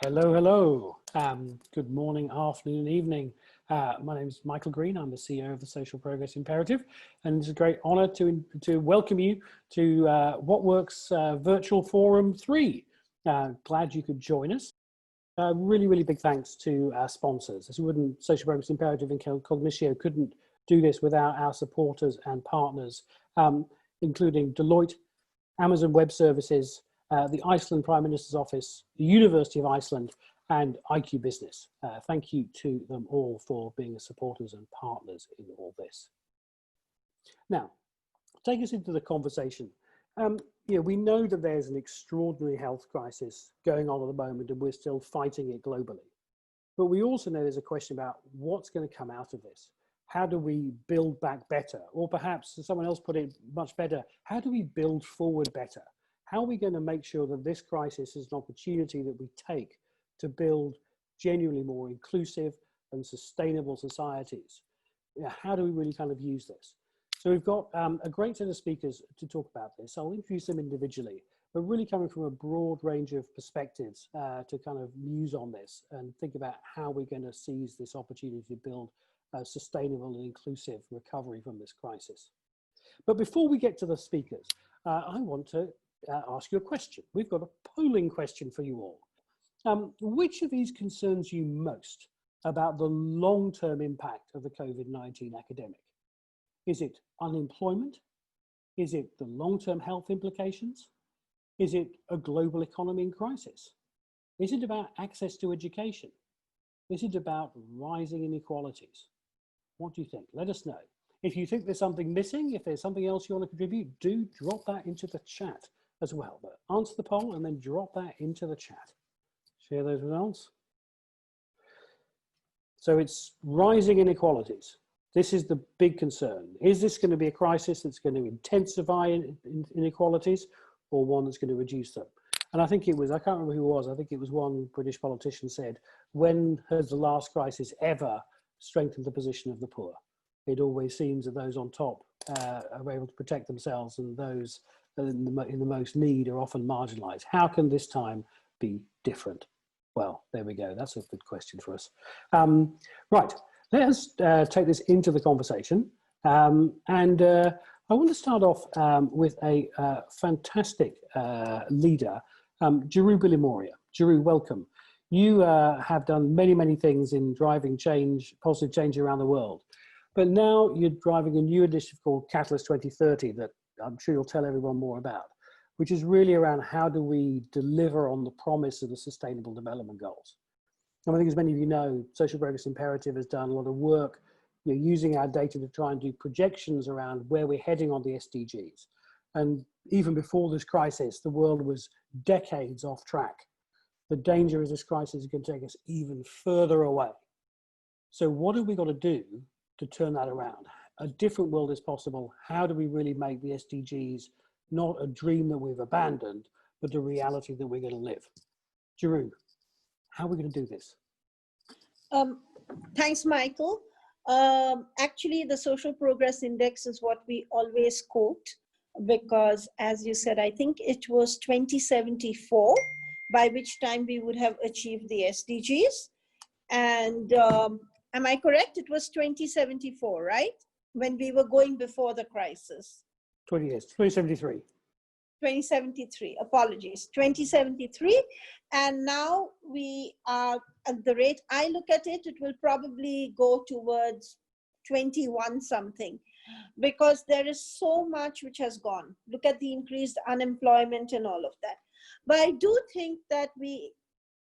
Hello, hello. Good morning, afternoon, evening. My name is Michael Green. I'm the CEO of the Social Progress Imperative, and it's a great honor to welcome you to What Works Virtual Forum 3. Glad you could join us. Really big thanks to our sponsors. As you wouldn't, Social Progress Imperative and Cognitio couldn't do this without our supporters and partners, including Deloitte, Amazon Web Services, the Iceland Prime Minister's Office, the University of Iceland, and IQ Business. Thank you to them all for being supporters and partners in all this. Now, take us into the conversation. We know that there's an extraordinary health crisis going on at the moment, and we're still fighting it globally. But we also know there's a question about what's going to come out of this. How do we build back better? Or perhaps someone else put it much better. How do we build forward better? How are we going to make sure that this crisis is an opportunity that we take to build genuinely more inclusive and sustainable societies? How do we really kind of use this? So we've got a great set of speakers to talk about this. I'll introduce them individually, but really coming from a broad range of perspectives to kind of muse on this and think about how we're going to seize this opportunity to build a sustainable and inclusive recovery from this crisis. But before we get to the speakers, I want to ask you a question. We've got a polling question for you all. Which of these concerns you most about the long-term impact of the COVID-19 epidemic? Is it unemployment? Is it the long-term health implications? Is it a global economy in crisis? Is it about access to education? Is it about rising inequalities? What do you think? Let us know. If you think there's something missing, if there's something else you want to contribute, do drop that into the chat as well. But answer the poll and then drop that into the chat. Share those results. So it's rising inequalities. This is the big concern. Is this going to be a crisis that's going to intensify inequalities or one that's going to reduce them? And I think it was, I can't remember who it was, I think it was one British politician said, when has the last crisis ever strengthened the position of the poor? It always seems that those on top are able to protect themselves, and those in the most need are often marginalized. How can this time be different? Well, there we go. That's a good question for us. Right, let us take this into the conversation. I want to start off with a fantastic leader, Giroud Bilimoria. Giroud, welcome. You have done many things in driving change, positive change around the world. But now you're driving a new initiative called Catalyst 2030 that I'm sure you'll tell everyone more about, which is really around how do we deliver on the promise of the Sustainable Development Goals. And I think, as many of you know, Social Progress Imperative has done a lot of work using our data to try and do projections around where we're heading on the SDGs. And even before this crisis, the world was decades off track. The danger is this crisis is going to take us even further away. So what have we got to do to turn that around? A different world is possible. How do we really make the SDGs not a dream that we've abandoned, but the reality that we're going to live? Giroud, how are we going to do this? Thanks, Michael. Actually, the Social Progress Index is what we always quote because, as you said, I think it was 2074, by which time we would have achieved the SDGs. And am I correct? It was 2074, right? When we were going before the crisis. 20 years, 2073. 2073, apologies, 2073. And now we are, at the rate I look at it, it will probably go towards 21 something, because there is so much which has gone. Look at the increased unemployment and all of that. But I do think that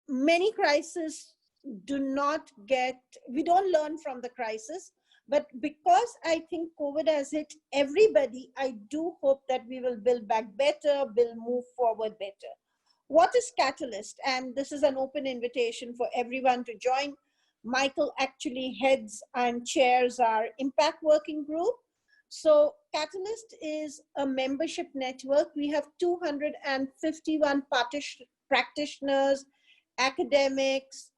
many crises we don't learn from the crisis. But because I think COVID has hit everybody, I do hope that we will build back better, move forward better. What is Catalyst? And this is an open invitation for everyone to join. Michael actually heads and chairs our impact working group. So Catalyst is a membership network. We have 251 practitioners, academics,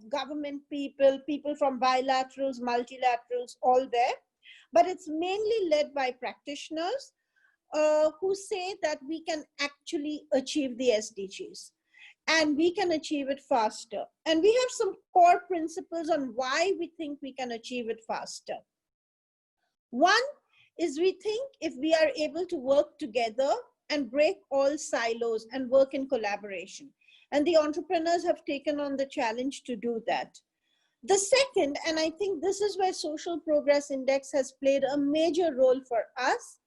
government people, people from bilaterals, multilaterals, all there. But it's mainly led by practitioners who say that we can actually achieve the SDGs. and we can achieve it faster. And we have some core principles on why we think we can achieve it faster. One is we think if we are able to work together and break all silos and work in collaboration. And the entrepreneurs have taken on the challenge to do that. The second, and I think this is where Social Progress Index has played a major role for us,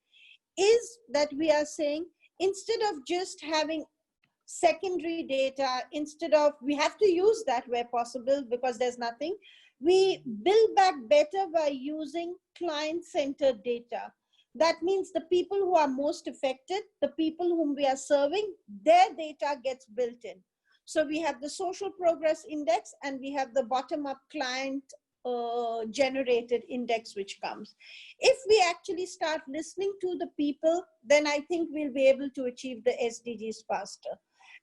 is that we are saying instead of just having secondary data, instead of, we have to use that where possible because there's nothing, we build back better by using client-centered data. That means the people who are most affected, the people whom we are serving, their data gets built in. So we have the Social Progress Index and we have the bottom-up client generated index which comes. If we actually start listening to the people, then I think we'll be able to achieve the SDGs faster.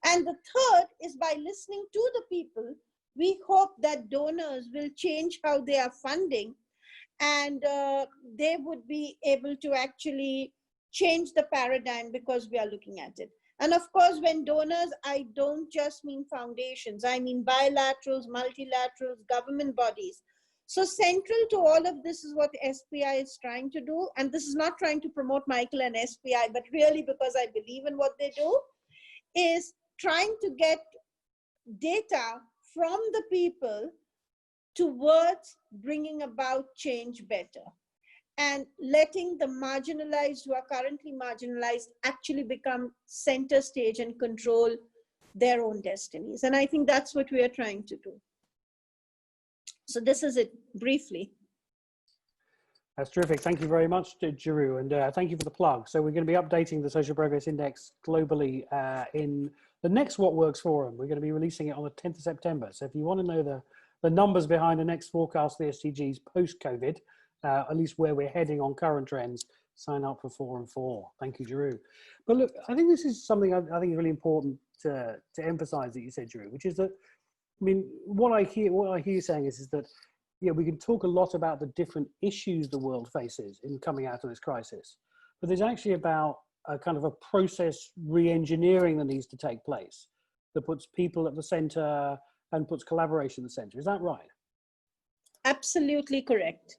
And the third is by listening to the people, we hope that donors will change how they are funding and they would be able to actually change the paradigm because we are looking at it. And of course, when donors, I don't just mean foundations, I mean bilaterals, multilaterals, government bodies. So central to all of this is what SPI is trying to do. And this is not trying to promote Michael and SPI, but really because I believe in what they do, is trying to get data from the people towards bringing about change better and letting the marginalized who are currently marginalized actually become center stage and control their own destinies. And I think that's what we are trying to do. So this is it briefly. That's terrific. Thank you very much, Jeru, and thank you for the plug. So we're going to be updating the Social Progress Index globally in the next What Works Forum. We're going to be releasing it on the 10th of September. So if you want to know the numbers behind the next forecast of the SDGs post-COVID, at least where we're heading on current trends, sign up for Forum 4. Thank you, Jeru. But look, I think this is something I think is really important to emphasize that you said, Jeru, which is that, I mean, what I hear you saying is that, yeah, we can talk a lot about the different issues the world faces in coming out of this crisis, but there's actually about a kind of a process re-engineering that needs to take place that puts people at the center and puts collaboration at the center. Is that right? Absolutely correct.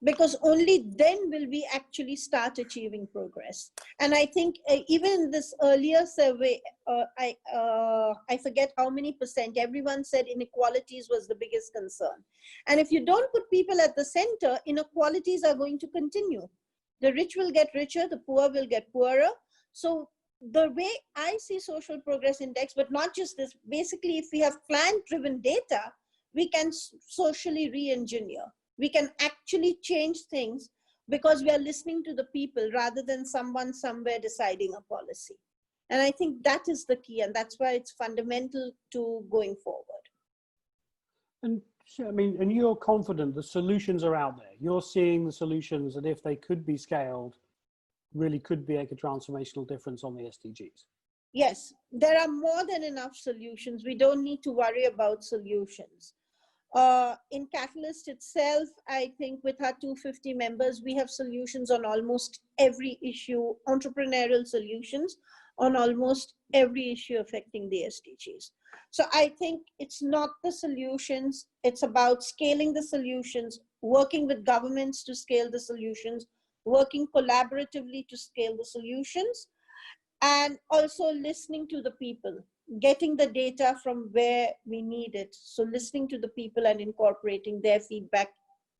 Because only then will we actually start achieving progress. And I think even in this earlier survey, I forget how many percent, everyone said inequalities was the biggest concern. And if you don't put people at the center, inequalities are going to continue. The rich will get richer, the poor will get poorer. So the way I see Social Progress Index, but not just this, basically if we have client-driven data, we can socially re-engineer. We can actually change things because we are listening to the people rather than someone somewhere deciding a policy. And I think that is the key, and that's why it's fundamental to going forward. And I mean, and you're confident the solutions are out there. You're seeing the solutions that if they could be scaled, really could make a transformational difference on the SDGs. Yes, there are more than enough solutions. We don't need to worry about solutions. In Catalyst itself, I think with our 250 members, we have solutions on almost every issue, entrepreneurial solutions on almost every issue affecting the SDGs. So I think it's not the solutions, it's about scaling the solutions, working with governments to scale the solutions, working collaboratively to scale the solutions, and also listening to the people, getting the data from where we need it. So listening to the people and incorporating their feedback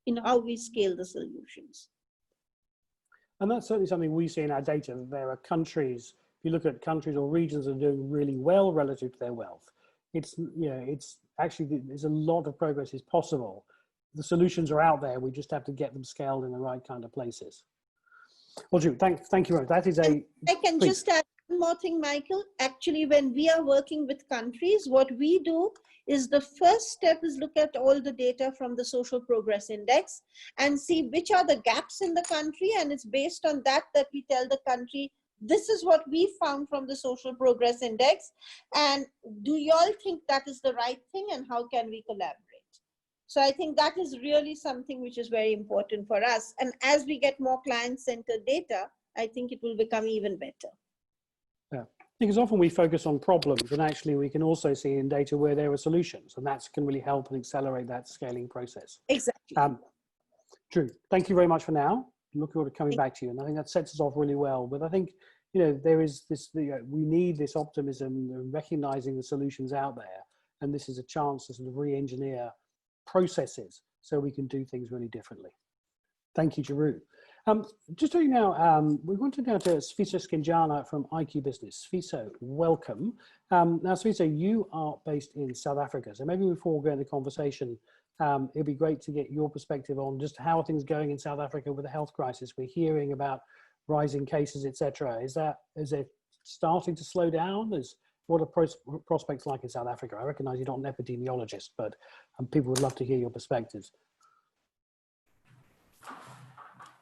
in how we scale the solutions. And that's certainly something we see in our data. There are countries, if you look at countries or regions that are doing really well relative to their wealth, it's, you know, it's actually, there's a lot of progress is possible. The solutions are out there. We just have to get them scaled in the right kind of places. Well, Drew, thank you. That is a. I can please. just add one more thing, Michael. Actually, when we are working with countries, what we do is the first step is look at all the data from the Social Progress Index and see which are the gaps in the country. And it's based on that that we tell the country, this is what we found from the Social Progress Index. And do y'all think that is the right thing? And how can we collaborate? So I think that is really something which is very important for us. And as we get more client-centered data, I think it will become even better. Yeah. Because often we focus on problems, and actually we can also see in data where there are solutions, and that can really help and accelerate that scaling process. Exactly. Drew, thank you very much for now. Look forward to coming back to you, and I think that sets us off really well. But I think, you know, there is this, we need this optimism and recognizing the solutions out there, and this is a chance to sort of re-engineer processes so we can do things really differently. Thank you, Jeroen. Just doing now, we want to go to Sviso Skinjana from IQ Business. Sviso, welcome. Now, Sviso, you are based in South Africa, so maybe before we go into the conversation, it'd be great to get your perspective on just how are things going in South Africa with the health crisis. We're hearing about rising cases, etc. Is it starting to slow down? What are prospects like in South Africa? I recognize you're not an epidemiologist, but people would love to hear your perspectives.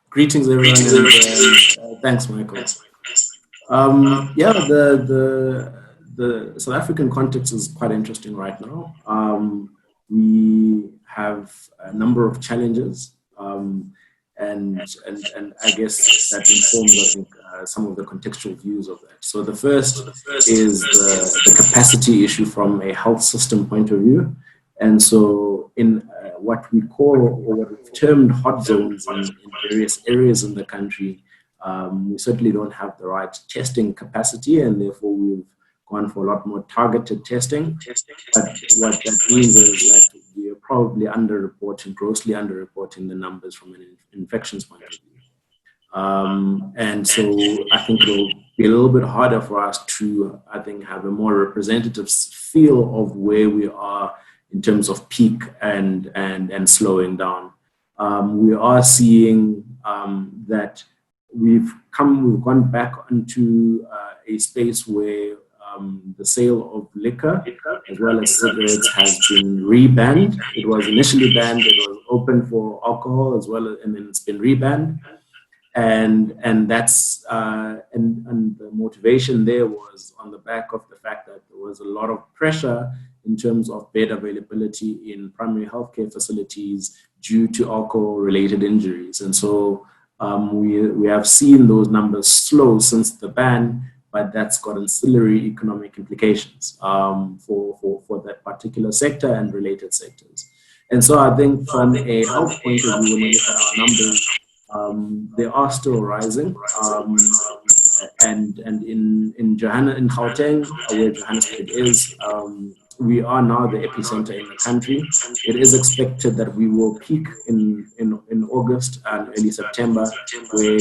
Greetings, everyone, and thanks, Michael. Yeah, the South African context is quite interesting right now. We have a number of challenges, and I guess that informs, I think, some of the contextual views of that. So the first is the capacity issue from a health system point of view. And so in what we call, or what we've termed, hot zones in various areas in the country, we certainly don't have the right testing capacity, and therefore we've gone for a lot more targeted testing. But what that means is that we are probably grossly underreporting the numbers from an infections point of view. And so I think it'll be a little bit harder for us to, I think, have a more representative feel of where we are in terms of peak and slowing down. We are seeing that we've gone back into a space where the sale of liquor as well as cigarettes has been rebanned. It was initially banned, it was open for alcohol as well, and then it's been rebanned. And that's and the motivation there was on the back of the fact that there was a lot of pressure in terms of bed availability in primary healthcare facilities due to alcohol-related injuries. And so we have seen those numbers slow since the ban, but that's got ancillary economic implications for that particular sector and related sectors. And so I think from a health point of view, when we look at our numbers, they are still rising. And in Gauteng, where Johannesburg is, we are now the epicenter in the country. It is expected that we will peak in August and early September, where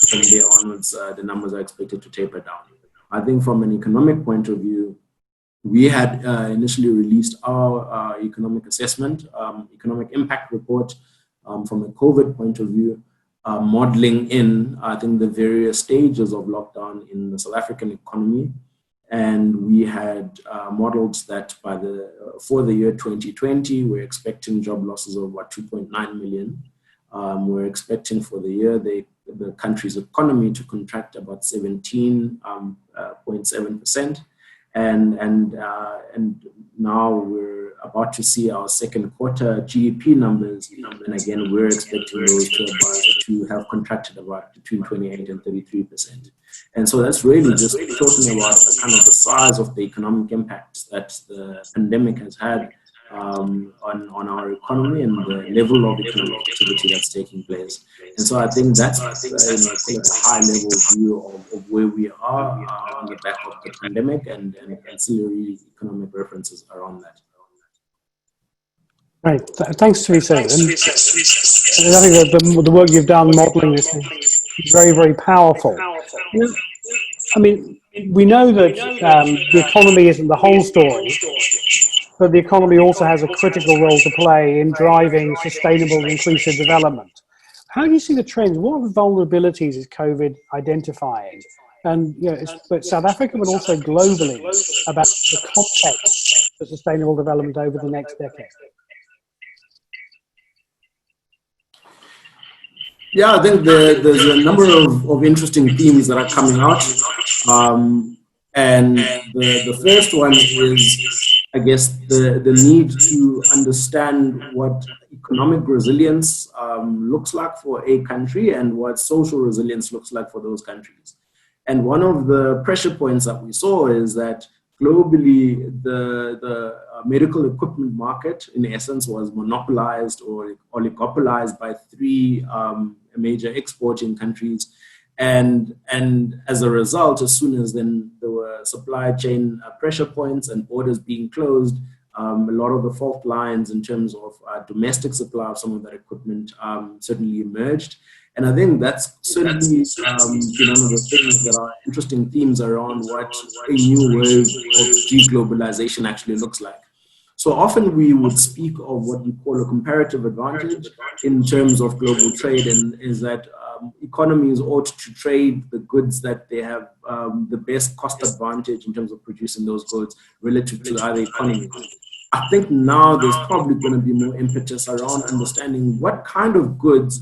from there onwards, the numbers are expected to taper down. I think from an economic point of view, we had initially released our economic assessment, economic impact report from a COVID point of view, modeling in, I think, the various stages of lockdown in the South African economy. And we had modeled that for the year 2020, we're expecting job losses of about 2.9 million. We're expecting for the year the country's economy to contract about 17.7%. And now we're about to see our second quarter GDP numbers, and again we're expecting those to have contracted about between 28 and 33%. And so that's really just talking about kind of the size of the economic impact that the pandemic has had on our economy and the level of economic activity that's taking place. And so I think that's a high level view of where we are on the back of the pandemic and ancillary economic references around that. Right, thanks, Teresa. And I think that the work you've done modeling this is very, very powerful. I mean, we know that the economy isn't the whole story, but the economy also has a critical role to play in driving sustainable, inclusive development. How do you see the trends? What vulnerabilities is COVID identifying? And but South Africa, but also globally, about the context for sustainable development over the next decade. Yeah, I think there's a number of interesting themes that are coming out. And the first one is, I guess, the need to understand what economic resilience looks like for a country and what social resilience looks like for those countries. And one of the pressure points that we saw is that globally, the medical equipment market, in essence, was monopolized or oligopolized by three major exporting countries. And as a result, as soon as then there were supply chain pressure points and borders being closed, a lot of the fault lines in terms of domestic supply of some of that equipment certainly emerged. And I think that's certainly been one of the things that are interesting themes around what a new wave of deglobalization actually looks like. So often we would speak of what we call a comparative advantage in terms of global trade, and is that economies ought to trade the goods that they have the best cost advantage in terms of producing those goods relative to other economies. I think now there's probably going to be more impetus around understanding what kind of goods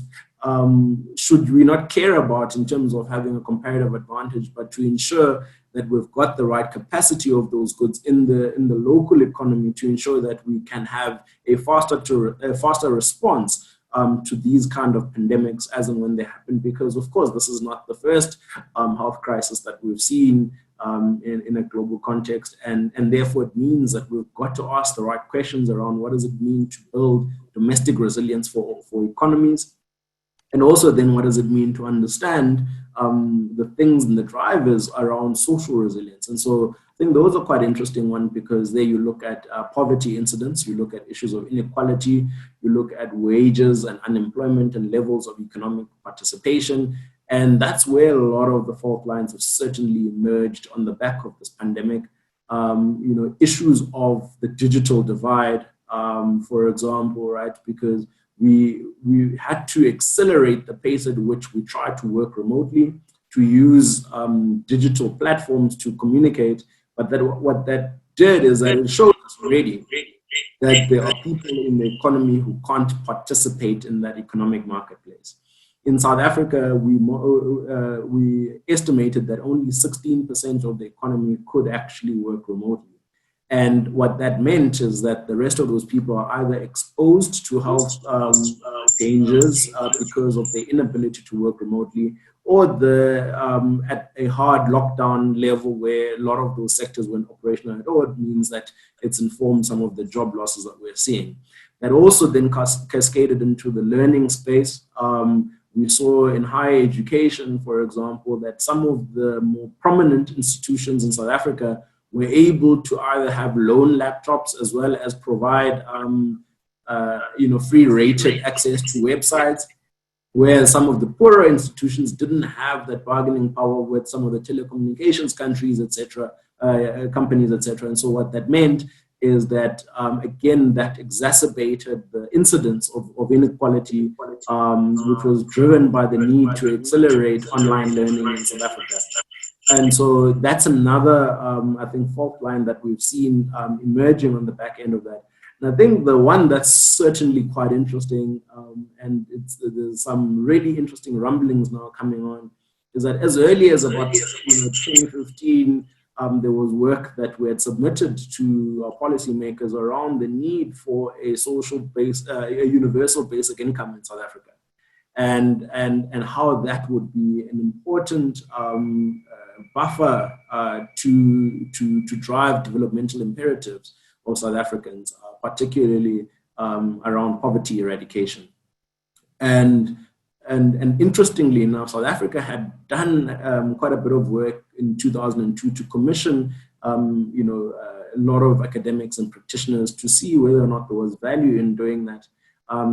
should we not care about in terms of having a comparative advantage, but to ensure that we've got the right capacity of those goods in the local economy to ensure that we can have a faster response to these kind of pandemics as and when they happen. Because of course, this is not the first health crisis that we've seen in a global context, and therefore it means that we've got to ask the right questions around what does it mean to build domestic resilience for economies. And also then what does it mean to understand the things and the drivers around social resilience. And so I think those are quite interesting ones, because there you look at poverty incidents, you look at issues of inequality, you look at wages and unemployment and levels of economic participation. And that's where a lot of the fault lines have certainly emerged on the back of this pandemic. Issues of the digital divide, for example, right? Because we had to accelerate the pace at which we tried to work remotely, to use digital platforms to communicate. But what that did is that it showed us already that there are people in the economy who can't participate in that economic marketplace. In South Africa, we estimated that only 16% of the economy could actually work remotely. And what that meant is that the rest of those people are either exposed to health dangers because of their inability to work remotely, or at a hard lockdown level where a lot of those sectors weren't operational at all. It means that it's informed some of the job losses that we're seeing. That also then cascaded into the learning space. We saw in higher education, for example, that some of the more prominent institutions in South Africa were able to either have loan laptops as well as provide free rated access to websites, whereas some of the poorer institutions didn't have that bargaining power with some of the telecommunications companies, etc. And so what that meant is that, again, that exacerbated the incidence of inequality, which was driven by the need to accelerate online learning in South Africa. And so that's another, I think, fault line that we've seen emerging on the back end of that. And I think the one that's certainly quite interesting, and there's some really interesting rumblings now coming on, is that as early as about 2015, there was work that we had submitted to our policymakers around the need for a a universal basic income in South Africa, and how that would be an important buffer to drive developmental imperatives of South Africans, particularly around poverty eradication. And interestingly enough, South Africa had done quite a bit of work in 2002 to commission a lot of academics and practitioners to see whether or not there was value in doing that.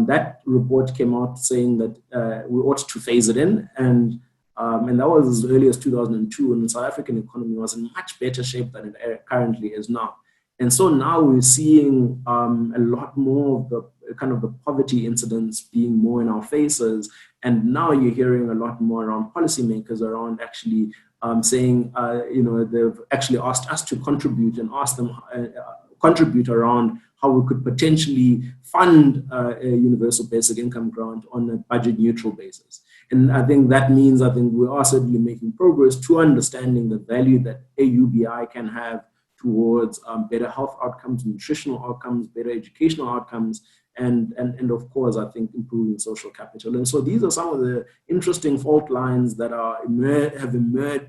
That report came out saying that we ought to phase it in, and that was as early as 2002, and the South African economy was in much better shape than it currently is now. And so now we're seeing a lot more of the kind of the poverty incidents being more in our faces. And now you're hearing a lot more around policymakers around actually saying, they've actually asked us to contribute and ask them contribute around how we could potentially fund a universal basic income grant on a budget neutral basis. And I think that means, we are certainly making progress to understanding the value that a UBI can have towards better health outcomes, nutritional outcomes, better educational outcomes, and of course, I think improving social capital. And so these are some of the interesting fault lines that have emerged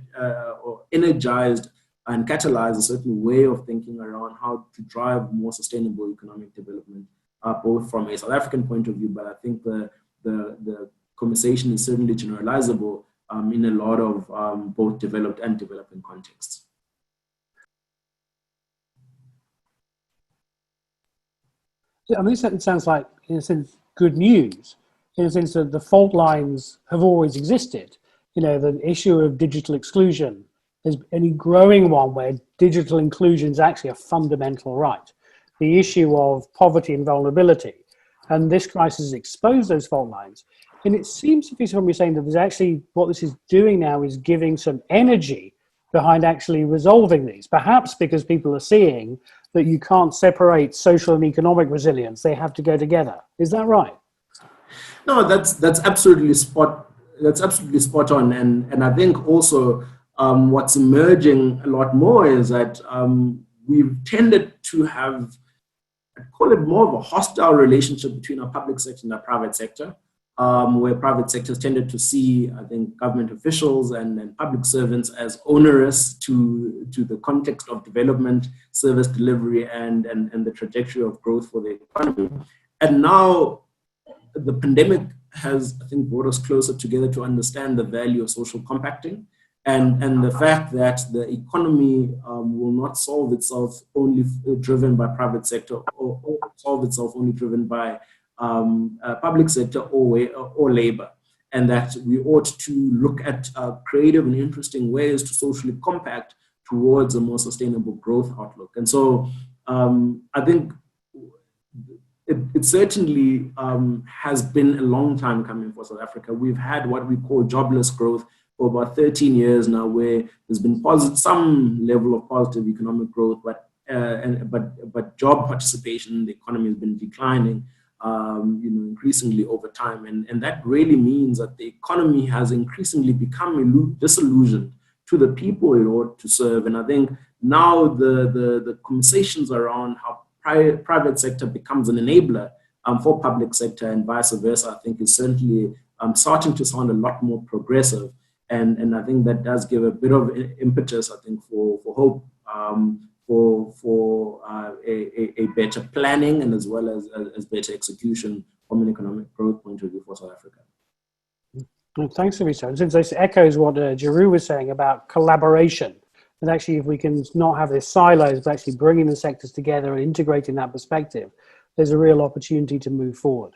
or energized and catalyzed a certain way of thinking around how to drive more sustainable economic development, both from a South African point of view, but I think the conversation is certainly generalizable in a lot of both developed and developing contexts. I mean, it sounds like, in a sense, good news, in a sense that the fault lines have always existed. You know, the issue of digital exclusion is any growing one where digital inclusion is actually a fundamental right. The issue of poverty and vulnerability, and this crisis exposed those fault lines. And it seems to be from you're saying that there's actually, what this is doing now is giving some energy behind actually resolving these, perhaps because people are seeing that you can't separate social and economic resilience. They have to go together. Is that right? No, that's absolutely spot on. And I think also what's emerging a lot more is that we've tended to have, I'd call it more of a hostile relationship between our public sector and our private sector, where private sectors tended to see, I think, government officials and public servants as onerous to the context of development, service delivery, and the trajectory of growth for the economy. And now the pandemic has, I think, brought us closer together to understand the value of social compacting and the fact that the economy will not solve itself only driven by private sector or solve itself only driven by public sector or labor, and that we ought to look at creative and interesting ways to socially compact towards a more sustainable growth outlook. And so I think it certainly has been a long time coming for South Africa. We've had what we call jobless growth for about 13 years now, where there's been some level of positive economic growth, but job participation in the economy has been declining, increasingly over time, and that really means that the economy has increasingly become disillusioned to the people it ought to serve. And I think now the conversations around how private sector becomes an enabler for public sector and vice versa, I think is certainly starting to sound a lot more progressive. And I think that does give a bit of impetus, I think, for hope, for a better planning and as well as better execution from an economic growth point of view for South Africa. Well, thanks, Savita. And since this echoes what Jeru was saying about collaboration, and actually if we can not have this silos, but actually bringing the sectors together and integrating that perspective, there's a real opportunity to move forward.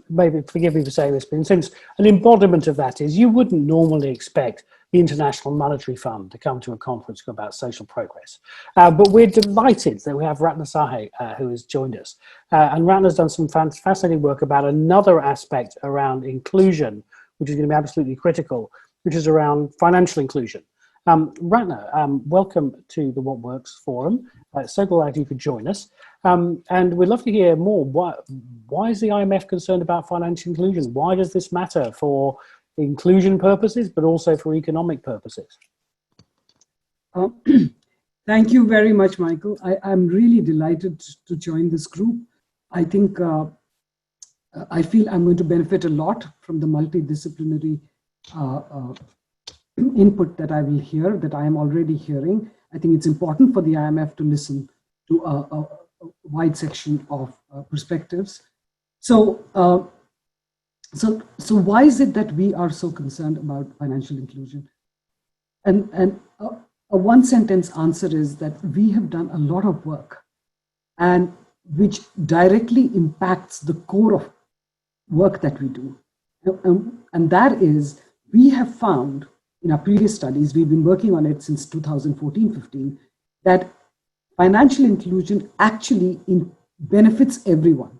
Maybe forgive me for saying this, but in a sense, an embodiment of that is you wouldn't normally expect the International Monetary Fund to come to a conference about social progress. But we're delighted that we have Ratna Sahay, who has joined us. And Ratna's done some fascinating work about another aspect around inclusion, which is going to be absolutely critical, which is around financial inclusion. Ratna, welcome to the What Works Forum. So glad you could join us. And we'd love to hear more. Why is the IMF concerned about financial inclusion? Why does this matter for inclusion purposes, but also for economic purposes? Thank you very much, Michael. I'm really delighted to join this group. I think I feel I'm going to benefit a lot from the multidisciplinary input that I will hear, that I am already hearing. I think it's important for the IMF to listen to a wide section of perspectives. So why is it that we are so concerned about financial inclusion? And a one sentence answer is that we have done a lot of work and which directly impacts the core of work that we do. And that is, we have found in our previous studies, we've been working on it since 2014-15, that financial inclusion actually benefits everyone.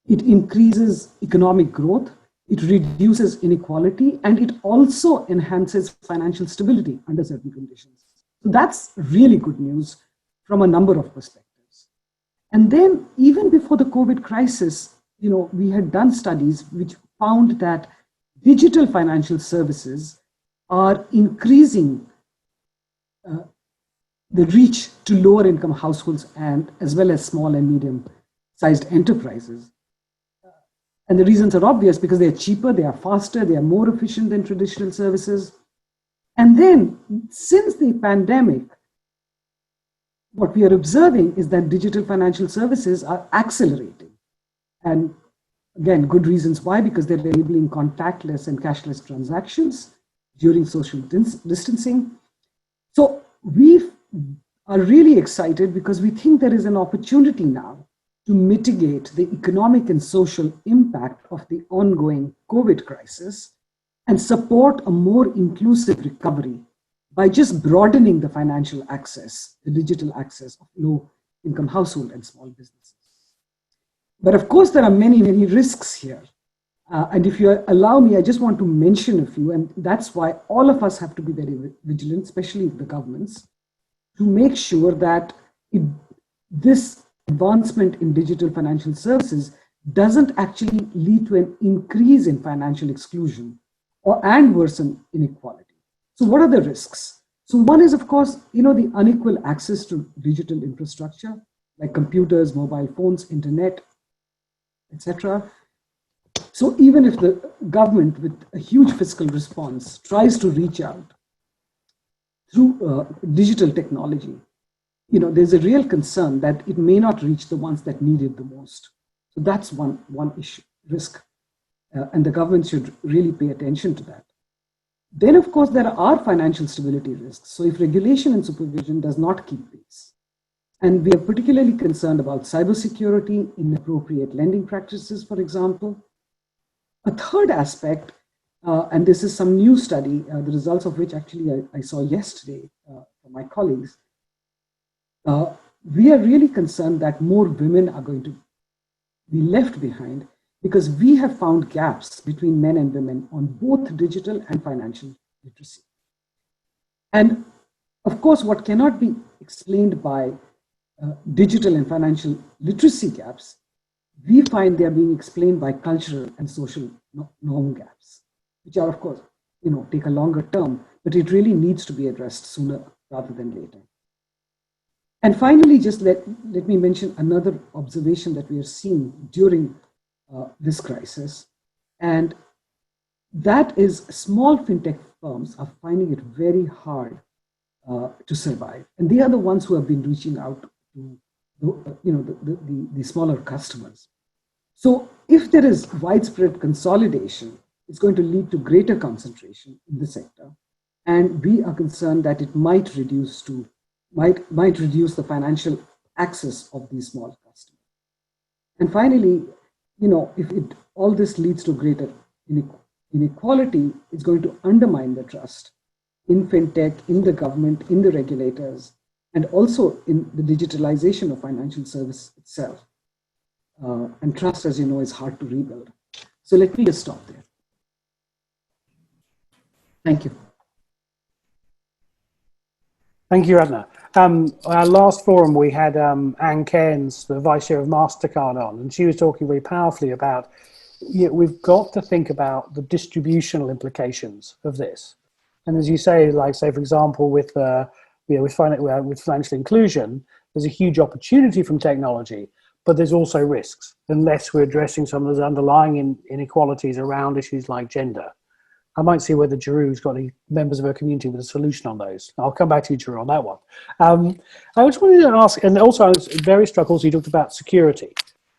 It increases economic growth, it reduces inequality, and it also enhances financial stability under certain conditions. So that's really good news from a number of perspectives. And then even before the COVID crisis, we had done studies which found that digital financial services are increasing the reach to lower income households and as well as small and medium sized enterprises. And the reasons are obvious because they are cheaper, they are faster, they are more efficient than traditional services. And then since the pandemic, what we are observing is that digital financial services are accelerating. And again, good reasons why, because they're enabling contactless and cashless transactions during social distancing. So we are really excited because we think there is an opportunity now to mitigate the economic and social impact of the ongoing COVID crisis and support a more inclusive recovery by just broadening the financial access, the digital access of low-income household and small businesses. But of course, there are many, many risks here. And if you allow me, I just want to mention a few, and that's why all of us have to be very vigilant, especially the governments, to make sure that this advancement in digital financial services doesn't actually lead to an increase in financial exclusion and worsen inequality. So what are the risks? So one is, of course, the unequal access to digital infrastructure like computers, mobile phones, internet, etc. So even if the government with a huge fiscal response tries to reach out through digital technology, there's a real concern that it may not reach the ones that need it the most. So that's one issue, risk. And the government should really pay attention to that. Then, of course, there are financial stability risks. So if regulation and supervision does not keep pace, and we are particularly concerned about cybersecurity, inappropriate lending practices, for example. A third aspect, and this is some new study, the results of which actually I saw yesterday from my colleagues, we are really concerned that more women are going to be left behind because we have found gaps between men and women on both digital and financial literacy. And of course, what cannot be explained by digital and financial literacy gaps, we find they are being explained by cultural and social norm gaps, which are, of course, take a longer term, but it really needs to be addressed sooner rather than later. And finally, just let me mention another observation that we are seeing during this crisis, and that is small fintech firms are finding it very hard to survive, and they are the ones who have been reaching out to the smaller customers. So if there is widespread consolidation, it's going to lead to greater concentration in the sector, and we are concerned that it might reduce the financial access of these small customers. And finally, if all this leads to greater inequality, it's going to undermine the trust in fintech, in the government, in the regulators, and also in the digitalization of financial service itself. And trust, as you know, is hard to rebuild. So let me just stop there. Thank you. Thank you, Adna. Our last forum, we had Anne Cairns, the Vice Chair of MasterCard, on, and she was talking very powerfully about we've got to think about the distributional implications of this. And as you say, for example, with financial inclusion, there's a huge opportunity from technology, but there's also risks unless we're addressing some of those underlying inequalities around issues like gender. I might see whether Jeru's got any members of her community with a solution on those. I'll come back to you, Jeru, on that one. I just wanted to ask, and also I was very struck also you talked about security.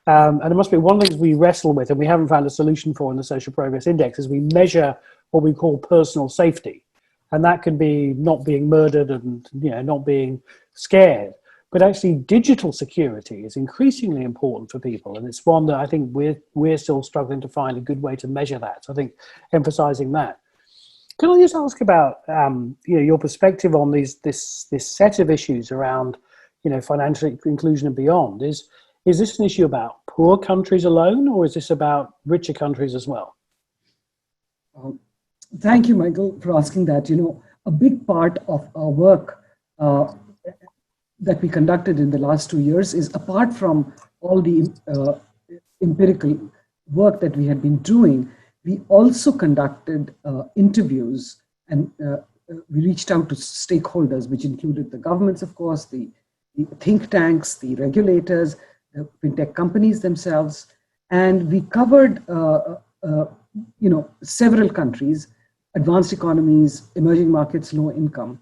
And it must be one of the things we wrestle with and we haven't found a solution for in the Social Progress Index is we measure what we call personal safety. And that can be not being murdered and not being scared. But actually digital security is increasingly important for people. And it's one that I think we're still struggling to find a good way to measure that. So I think emphasizing that. Can I just ask about your perspective on this set of issues around financial inclusion and beyond? Is this an issue about poor countries alone, or is this about richer countries as well? Thank you, Michael, for asking that. A big part of our work that we conducted in the last 2 years is, apart from all the empirical work that we had been doing, we also conducted interviews and we reached out to stakeholders, which included the governments, of course, the think tanks, the regulators, the fintech companies themselves, and we covered several countries, advanced economies, emerging markets, low income.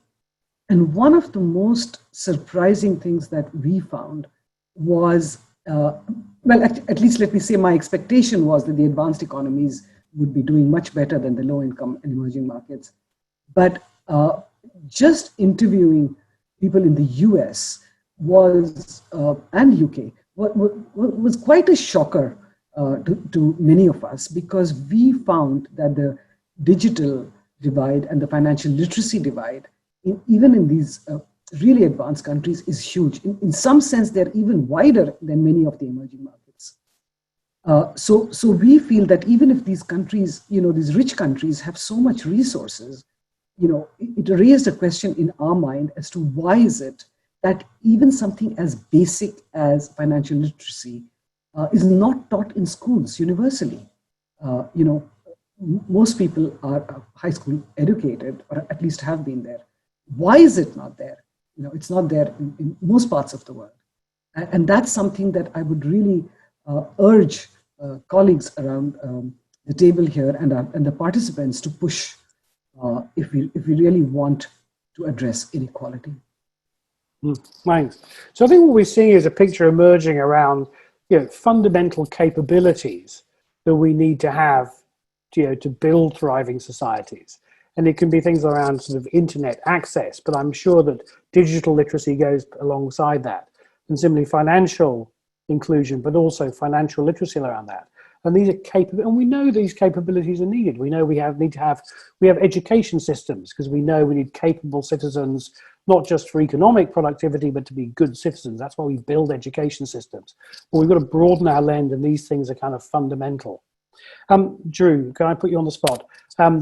And one of the most surprising things that we found was, at least let me say my expectation was that the advanced economies would be doing much better than the low income and emerging markets. But just interviewing people in the US was, and UK, was quite a shocker to many of us, because we found that the digital divide and the financial literacy divide, even in these really advanced countries, is huge. In some sense, they're even wider than many of the emerging markets. So we feel that even if these countries, these rich countries have so much resources, it raised a question in our mind as to why is it that even something as basic as financial literacy is not taught in schools universally. Most people are high school educated, or at least have been there. Why is it not there? It's not there in most parts of the world. And that's something that I would really urge colleagues around the table here and the participants to push if we really want to address inequality. Thanks. So I think what we're seeing is a picture emerging around fundamental capabilities that we need to have to build thriving societies. And it can be things around sort of internet access, but I'm sure that digital literacy goes alongside that, and similarly financial inclusion, but also financial literacy around that. And these are capable, and we know these capabilities are needed. We know we have education systems, because we know we need capable citizens, not just for economic productivity, but to be good citizens. That's why we build education systems. But we've got to broaden our lens, and these things are kind of fundamental. Drew, can I put you on the spot?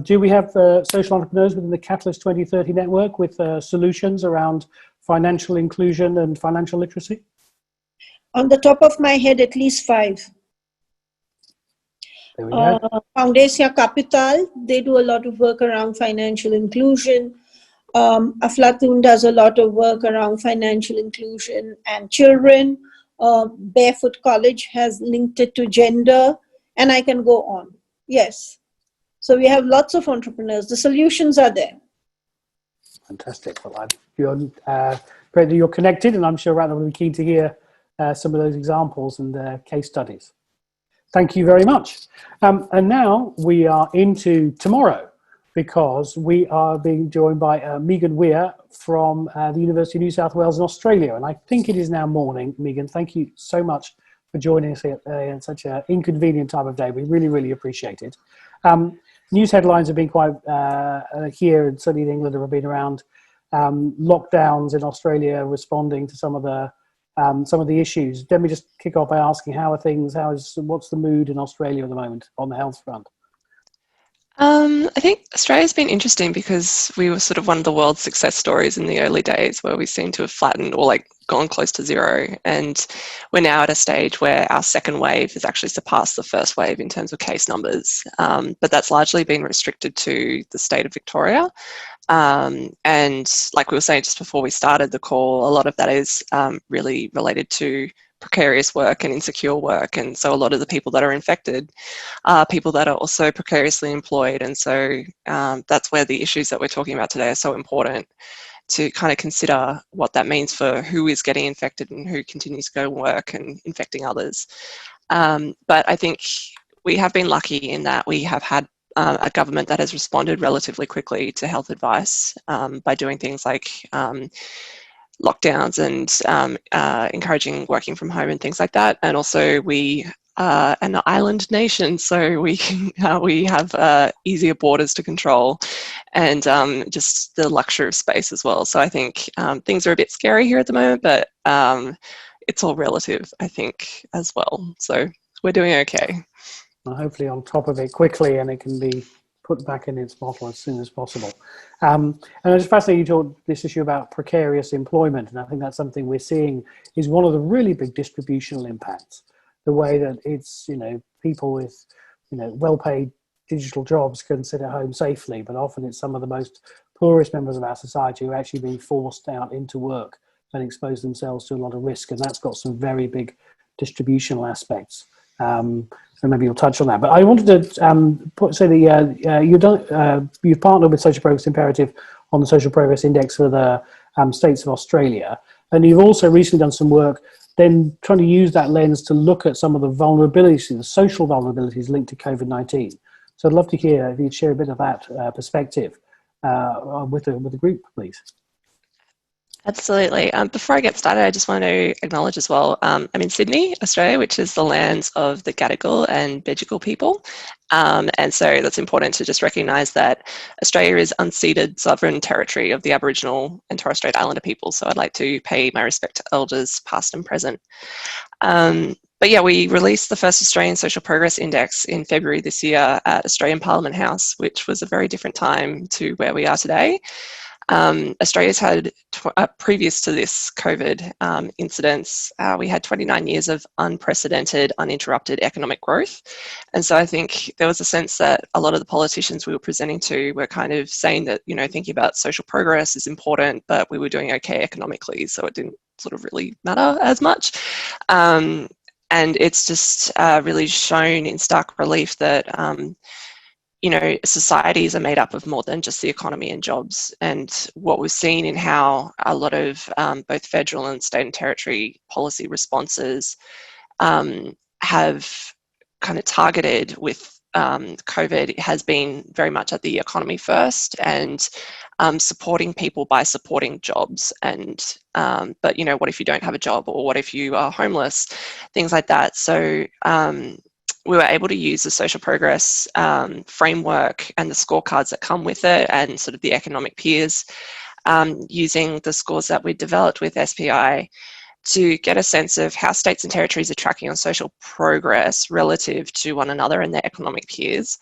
Do we have social entrepreneurs within the Catalyst 2030 network with solutions around financial inclusion and financial literacy? On the top of my head, at least 5. There we go. Foundacia Capital, they do a lot of work around financial inclusion. Aflatun does a lot of work around financial inclusion and children. Barefoot College has linked it to gender, and I can go on. Yes. So we have lots of entrepreneurs. The solutions are there. Fantastic. Well, great that you're connected, and I'm sure Ratna will be keen to hear some of those examples and case studies. Thank you very much. And now we are into tomorrow, because we are being joined by Megan Weir from the University of New South Wales in Australia. And I think it is now morning. Megan, thank you so much for joining us at such an inconvenient time of day. We really, really appreciate it. News headlines have been quite here, and certainly in England have been around lockdowns in Australia, responding to some of the issues. Let me just kick off by asking, how are things? What's the mood in Australia at the moment on the health front? I think Australia's been interesting because we were sort of one of the world's success stories in the early days, where we seem to have flattened or gone close to zero. And we're now at a stage where our second wave has actually surpassed the first wave in terms of case numbers. But that's largely been restricted to the state of Victoria. And like we were saying just before we started the call, a lot of that is really related to precarious work and insecure work. And so a lot of the people that are infected are people that are also precariously employed. And so that's where the issues that we're talking about today are so important, to kind of consider what that means for who is getting infected and who continues to go to work and infecting others. But I think we have been lucky in that we have had a government that has responded relatively quickly to health advice by doing things like lockdowns and encouraging working from home and things like that. And also we are an island nation, so we have easier borders to control, and just the luxury of space as well. So I think things are a bit scary here at the moment, but it's all relative, I think, as well. So we're doing okay. Well, hopefully on top of it quickly, and it can be put back in its bottle as soon as possible. And it's fascinating you talked this issue about precarious employment, and I think that's something we're seeing is one of the really big distributional impacts. The way that it's, people with, well-paid digital jobs can sit at home safely, but often it's some of the most poorest members of our society who are actually being forced out into work and expose themselves to a lot of risk. And that's got some very big distributional aspects. So maybe you'll touch on that. But I wanted to say that you've partnered with Social Progress Imperative on the Social Progress Index for the states of Australia. And you've also recently done some work then trying to use that lens to look at some of the vulnerabilities, the social vulnerabilities linked to COVID-19. So I'd love to hear if you'd share a bit of that perspective with the group, please. Absolutely. Before I get started, I just want to acknowledge as well, I'm in Sydney, Australia, which is the lands of the Gadigal and Bedegal people. And so that's important to just recognise that Australia is unceded sovereign territory of the Aboriginal and Torres Strait Islander people. So I'd like to pay my respect to elders past and present. But yeah, we released the first Australian Social Progress Index in February this year at Australian Parliament House, which was a very different time to where we are today. Australia's had, previous to this COVID incidents, we had 29 years of unprecedented, uninterrupted economic growth. And so I think there was a sense that a lot of the politicians we were presenting to were kind of saying that, you know, thinking about social progress is important, but we were doing okay economically, so it didn't sort of really matter as much. And it's just really shown in stark relief that you know, societies are made up of more than just the economy and jobs. And what we've seen in how a lot of both federal and state and territory policy responses have kind of targeted with COVID has been very much at the economy first and supporting people by supporting jobs. And but, you know, what if you don't have a job, or what if you are homeless, things like that. So we were able to use the social progress framework and the scorecards that come with it, and sort of the economic peers, using the scores that we developed with SPI to get a sense of how states and territories are tracking on social progress relative to one another and their economic peers.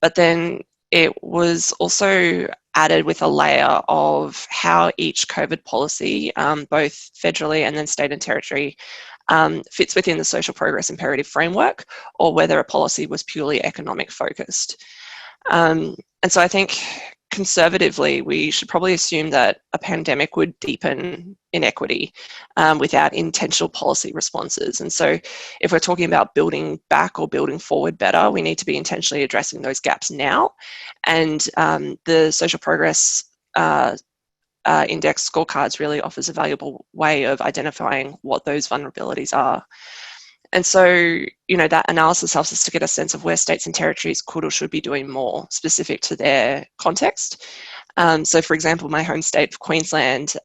But then it was also added with a layer of how each COVID policy, both federally and then state and territory, fits within the social progress imperative framework, or whether a policy was purely economic focused. And so I think conservatively, we should probably assume that a pandemic would deepen inequity without intentional policy responses. And so if we're talking about building back or building forward better, we need to be intentionally addressing those gaps now. And the social progress index scorecards really offers a valuable way of identifying what those vulnerabilities are. And so, you know, that analysis helps us to get a sense of where states and territories could or should be doing more specific to their context. So for example, my home state of Queensland,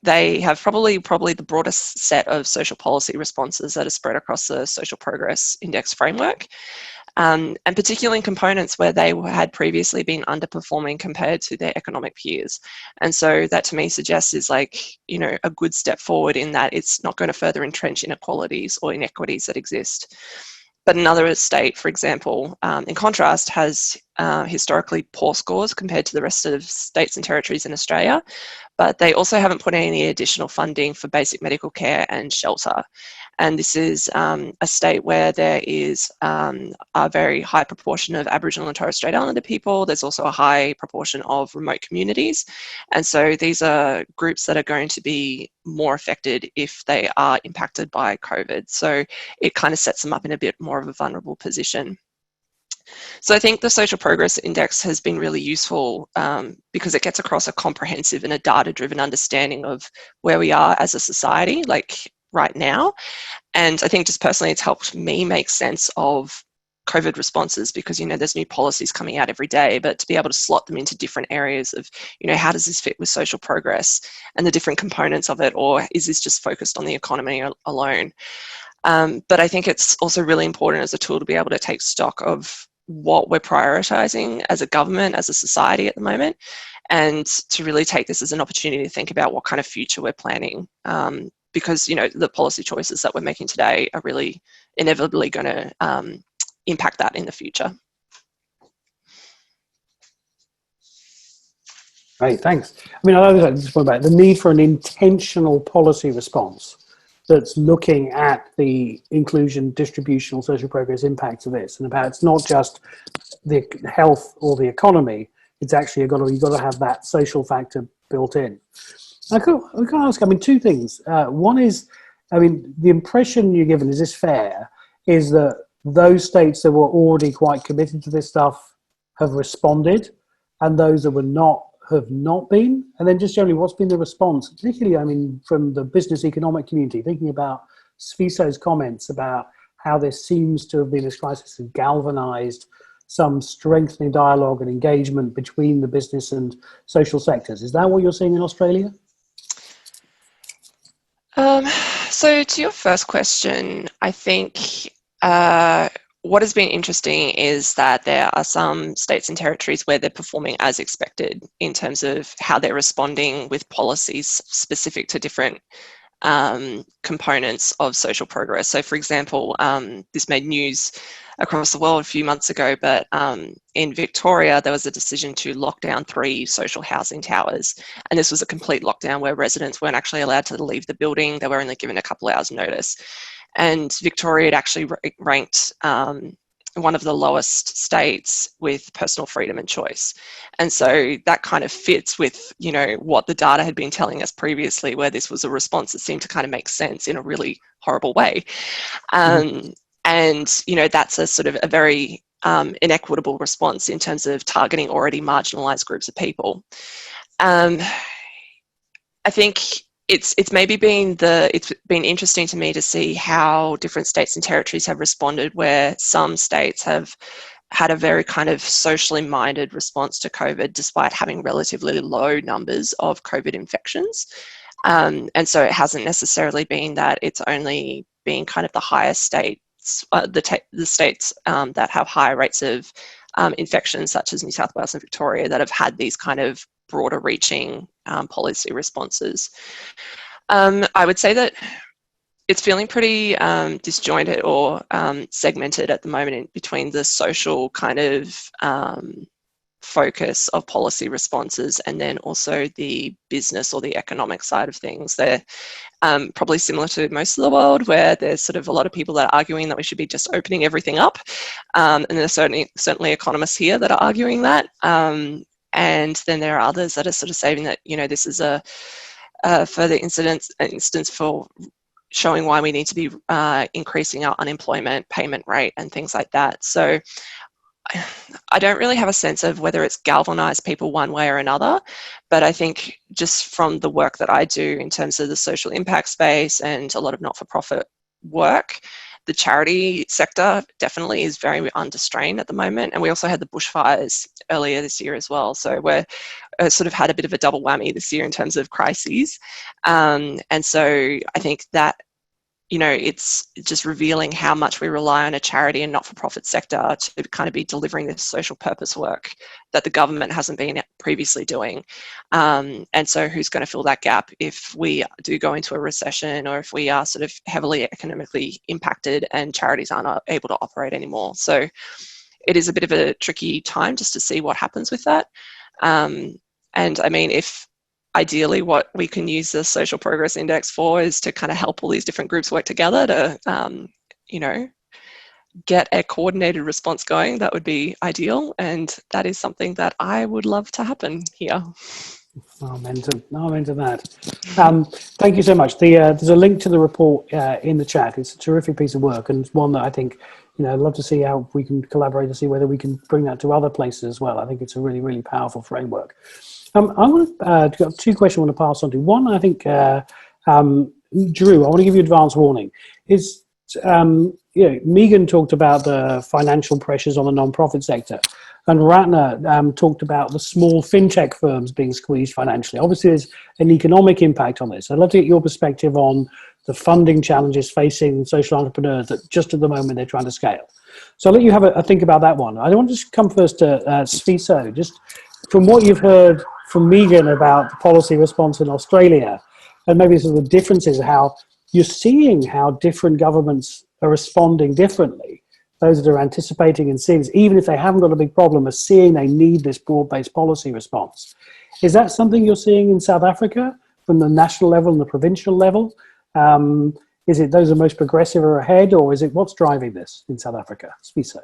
they have probably the broadest set of social policy responses that are spread across the social progress index framework. And particularly in components where they had previously been underperforming compared to their economic peers. And so that to me suggests is like, you know, a good step forward in that it's not going to further entrench inequalities or inequities that exist. But another state, for example, in contrast, has historically poor scores compared to the rest of states and territories in Australia, but they also haven't put any additional funding for basic medical care and shelter. And this is a state where there is a very high proportion of Aboriginal and Torres Strait Islander people. There's also a high proportion of remote communities. And so these are groups that are going to be more affected if they are impacted by COVID. So it kind of sets them up in a bit more of a vulnerable position. So I think the Social Progress Index has been really useful because it gets across a comprehensive and a data-driven understanding of where we are as a society, like right now. And I think just personally, it's helped me make sense of COVID responses because, you know, there's new policies coming out every day, but to be able to slot them into different areas of, you know, how does this fit with social progress and the different components of it, or is this just focused on the economy alone? But I think it's also really important as a tool to be able to take stock of what we're prioritizing as a government, as a society at the moment, and to really take this as an opportunity to think about what kind of future we're planning. Because, you know, the policy choices that we're making today are really inevitably going to impact that in the future. Great, thanks. I mean, I love this point about the need for an intentional policy response that's looking at the inclusion, distributional, social progress impacts of this, and about it's not just the health or the economy, It's actually you've got to have that social factor built in. I can ask, I mean, two things. One is, I mean, the impression you're given, is this fair, is that those states that were already quite committed to this stuff have responded, and those that were not have not been? And then just generally, what's been the response, particularly, I mean, from the business economic community, thinking about Sfiso's comments about how there seems to have been this crisis has galvanized some strengthening dialogue and engagement between the business and social sectors. Is that what you're seeing in Australia? So to your first question, I think what has been interesting is that there are some states and territories where they're performing as expected in terms of how they're responding with policies specific to different components of social progress. So for example, this made news across the world a few months ago, but in Victoria, there was a decision to lock down 3 social housing towers. And this was a complete lockdown where residents weren't actually allowed to leave the building. They were only given a couple hours notice. And Victoria had actually ranked one of the lowest states with personal freedom and choice. And so that kind of fits with, you know, what the data had been telling us previously, where this was a response that seemed to kind of make sense in a really horrible way. And, you know, that's a sort of a very inequitable response in terms of targeting already marginalized groups of people. I think it's maybe been it's been interesting to me to see how different states and territories have responded, where some states have had a very kind of socially minded response to COVID despite having relatively low numbers of COVID infections. And so it hasn't necessarily been that it's only been kind of the highest states, the states that have higher rates of infections, such as New South Wales and Victoria, that have had these kind of broader reaching policy responses. I would say that it's feeling pretty disjointed or segmented at the moment between the social kind of focus of policy responses and then also the business or the economic side of things. They're probably similar to most of the world, where there's sort of a lot of people that are arguing that we should be just opening everything up. And there's certainly economists here that are arguing that. And then there are others that are sort of saying that, you know, this is a further instance for showing why we need to be increasing our unemployment payment rate and things like that. So I don't really have a sense of whether it's galvanized people one way or another, but I think just from the work that I do in terms of the social impact space and a lot of not-for-profit work, the charity sector definitely is very under strain at the moment. And we also had the bushfires earlier this year as well. So we're sort of had a bit of a double whammy this year in terms of crises. And so I think that, you know, it's just revealing how much we rely on a charity and not-for-profit sector to kind of be delivering this social purpose work that the government hasn't been previously doing. And so who's going to fill that gap if we do go into a recession, or if we are sort of heavily economically impacted and charities aren't able to operate anymore? So it is a bit of a tricky time just to see what happens with that. And I mean, if ideally what we can use the Social Progress Index for is to kind of help all these different groups work together to, you know, get a coordinated response going, that would be ideal. And that is something that I would love to happen here. I'm into that. Thank you so much. There's a link to the report in the chat. It's a terrific piece of work, and it's one that I think, you know, I'd love to see how we can collaborate to see whether we can bring that to other places as well. I think it's a really, really powerful framework. I want to got 2 questions I want to pass on to. One, I think, Drew, I want to give you advance warning. Is you know, Megan talked about the financial pressures on the non-profit sector, and Ratna talked about the small fintech firms being squeezed financially. Obviously, there's an economic impact on this. I'd love to get your perspective on the funding challenges facing social entrepreneurs that just at the moment they're trying to scale. So I'll let you have a think about that one. I want to just come first to Sfiso. Just from what you've heard from Megan about the policy response in Australia, and maybe some of the differences, how you're seeing how different governments are responding differently. Those that are anticipating and seeing, even if they haven't got a big problem, are seeing they need this broad-based policy response. Is that something you're seeing in South Africa from the national level and the provincial level? Is it those are most progressive or ahead, or is it what's driving this in South Africa? Sfiso.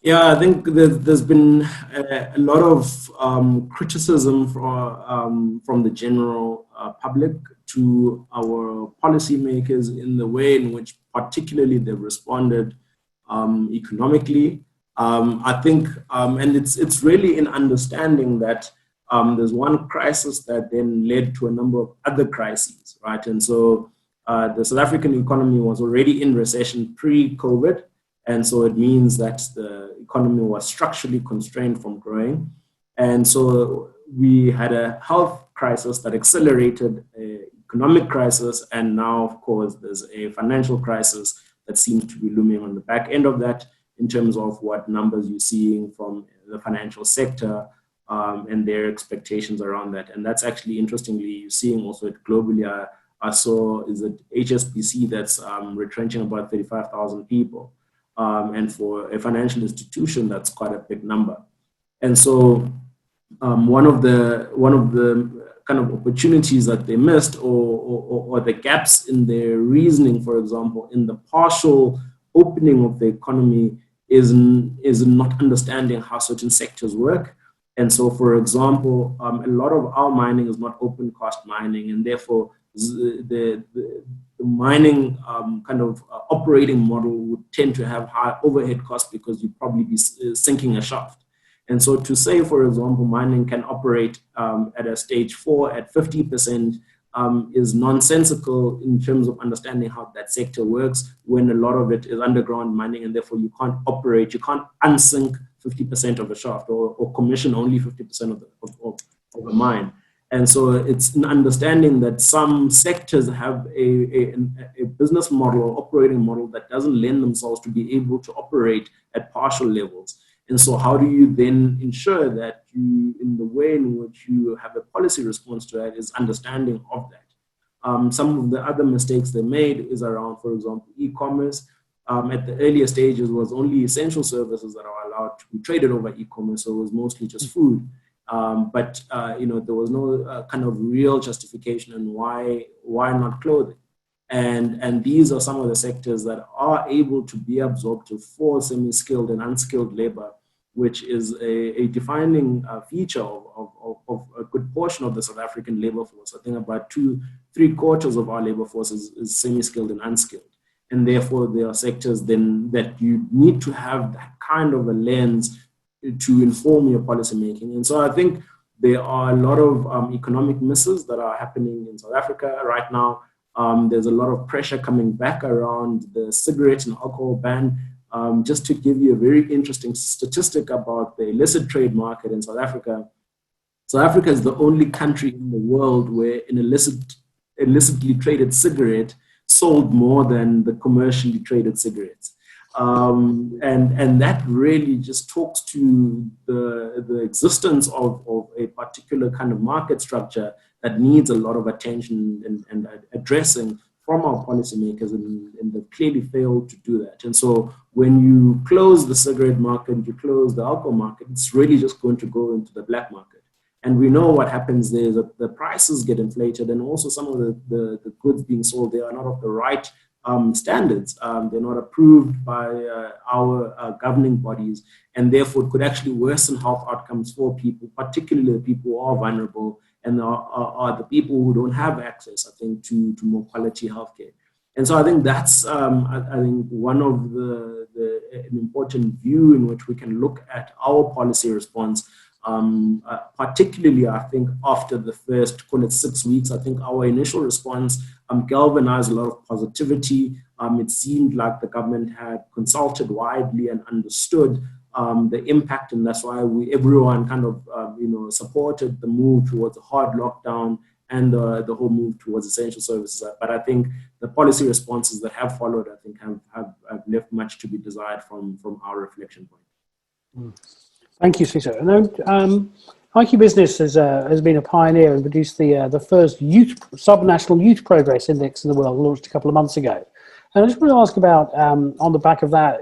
Yeah, I think there's been a lot of criticism from the general public to our policymakers in the way in which particularly they've responded economically. I think, and it's really in understanding that there's one crisis that then led to a number of other crises, right? And so the South African economy was already in recession pre-COVID. And so it means that the economy was structurally constrained from growing. And so we had a health crisis that accelerated an economic crisis. And now, of course, there's a financial crisis that seems to be looming on the back end of that in terms of what numbers you're seeing from the financial sector and their expectations around that. And that's actually, interestingly, you're seeing also it globally. I saw is it HSBC that's retrenching about 35,000 people. And for a financial institution, that's quite a big number. And so one of the kind of opportunities that they missed or the gaps in their reasoning, for example, in the partial opening of the economy is not understanding how certain sectors work. And so, for example, a lot of our mining is not open cost mining, and therefore the mining kind of operating model would tend to have high overhead costs because you'd probably be sinking a shaft. And so to say, for example, mining can operate at a stage 4 at 50% is nonsensical in terms of understanding how that sector works when a lot of it is underground mining, and therefore you can't operate, you can't unsink 50% of a shaft or commission only 50% of a mine. And so it's an understanding that some sectors have a business model or operating model that doesn't lend themselves to be able to operate at partial levels. And so how do you then ensure that you, in the way in which you have a policy response to that, is understanding of that? Some of the other mistakes they made is around, for example, e-commerce. At the earlier stages, was only essential services that are allowed to be traded over e-commerce, so it was mostly just food. But there was no kind of real justification on why not clothing. And these are some of the sectors that are able to be absorptive for semi-skilled and unskilled labor, which is a defining feature of a good portion of the South African labor force. I think about 3/4 of our labor force is semi-skilled and unskilled. And therefore, there are sectors then that you need to have that kind of a lens to inform your policy making. And so I think there are a lot of economic misses that are happening in South Africa right now. There's a lot of pressure coming back around the cigarette and alcohol ban. Just to give you a very interesting statistic about the illicit trade market in South Africa, South Africa is the only country in the world where an illicitly traded cigarette sold more than the commercially traded cigarettes. And that really just talks to the existence of a particular kind of market structure that needs a lot of attention and addressing from our policymakers, and they've clearly failed to do that. And so when you close the cigarette market, you close the alcohol market, it's really just going to go into the black market. And we know what happens there is that the prices get inflated, and also some of the goods being sold there are not of the right standards. They're not approved by our governing bodies, and therefore it could actually worsen health outcomes for people, particularly the people who are vulnerable and are the people who don't have access, I think, to more quality healthcare. And so I think that's, I think, one of an important view in which we can look at our policy response. Particularly, I think, after the first, call it 6 weeks, I think our initial response galvanized a lot of positivity. It seemed like the government had consulted widely and understood the impact, and that's why everyone kind of supported the move towards a hard lockdown and the whole move towards essential services. But I think the policy responses that have followed, I think, have left much to be desired from our reflection point. Thank you, Siso. And IQ Business has been a pioneer and produced the first subnational youth progress index in the world, launched a couple of months ago. And I just want to ask about, on the back of that,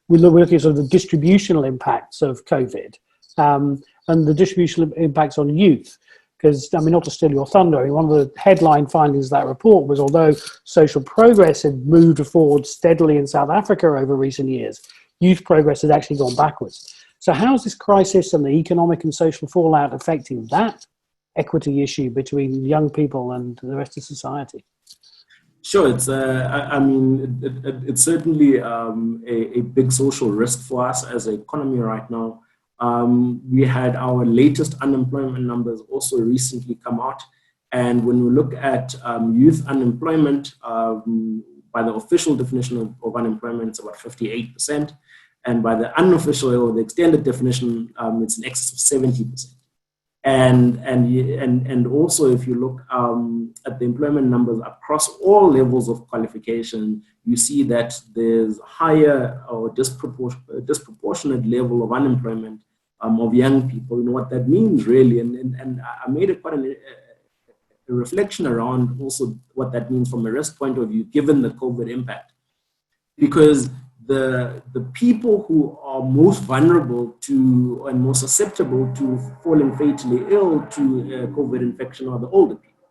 we're looking at sort of the distributional impacts of COVID and the distributional impacts on youth. Because, I mean, not to steal your thunder, I mean, one of the headline findings of that report was, although social progress had moved forward steadily in South Africa over recent years, youth progress has actually gone backwards. So how is this crisis and the economic and social fallout affecting that equity issue between young people and the rest of society? Sure, it's it's certainly a big social risk for us as an economy right now. We had our latest unemployment numbers also recently come out, and when we look at youth unemployment, by the official definition of unemployment, it's about 58%, and by the unofficial or the extended definition, it's in excess of 70%. And also, if you look at the employment numbers across all levels of qualification, you see that there's higher or disproportionate level of unemployment of young people. You know what that means, really, and I made it quite a reflection around also what that means from a risk point of view, given the COVID impact, because the people who are most vulnerable to and most susceptible to falling fatally ill to COVID infection are the older people.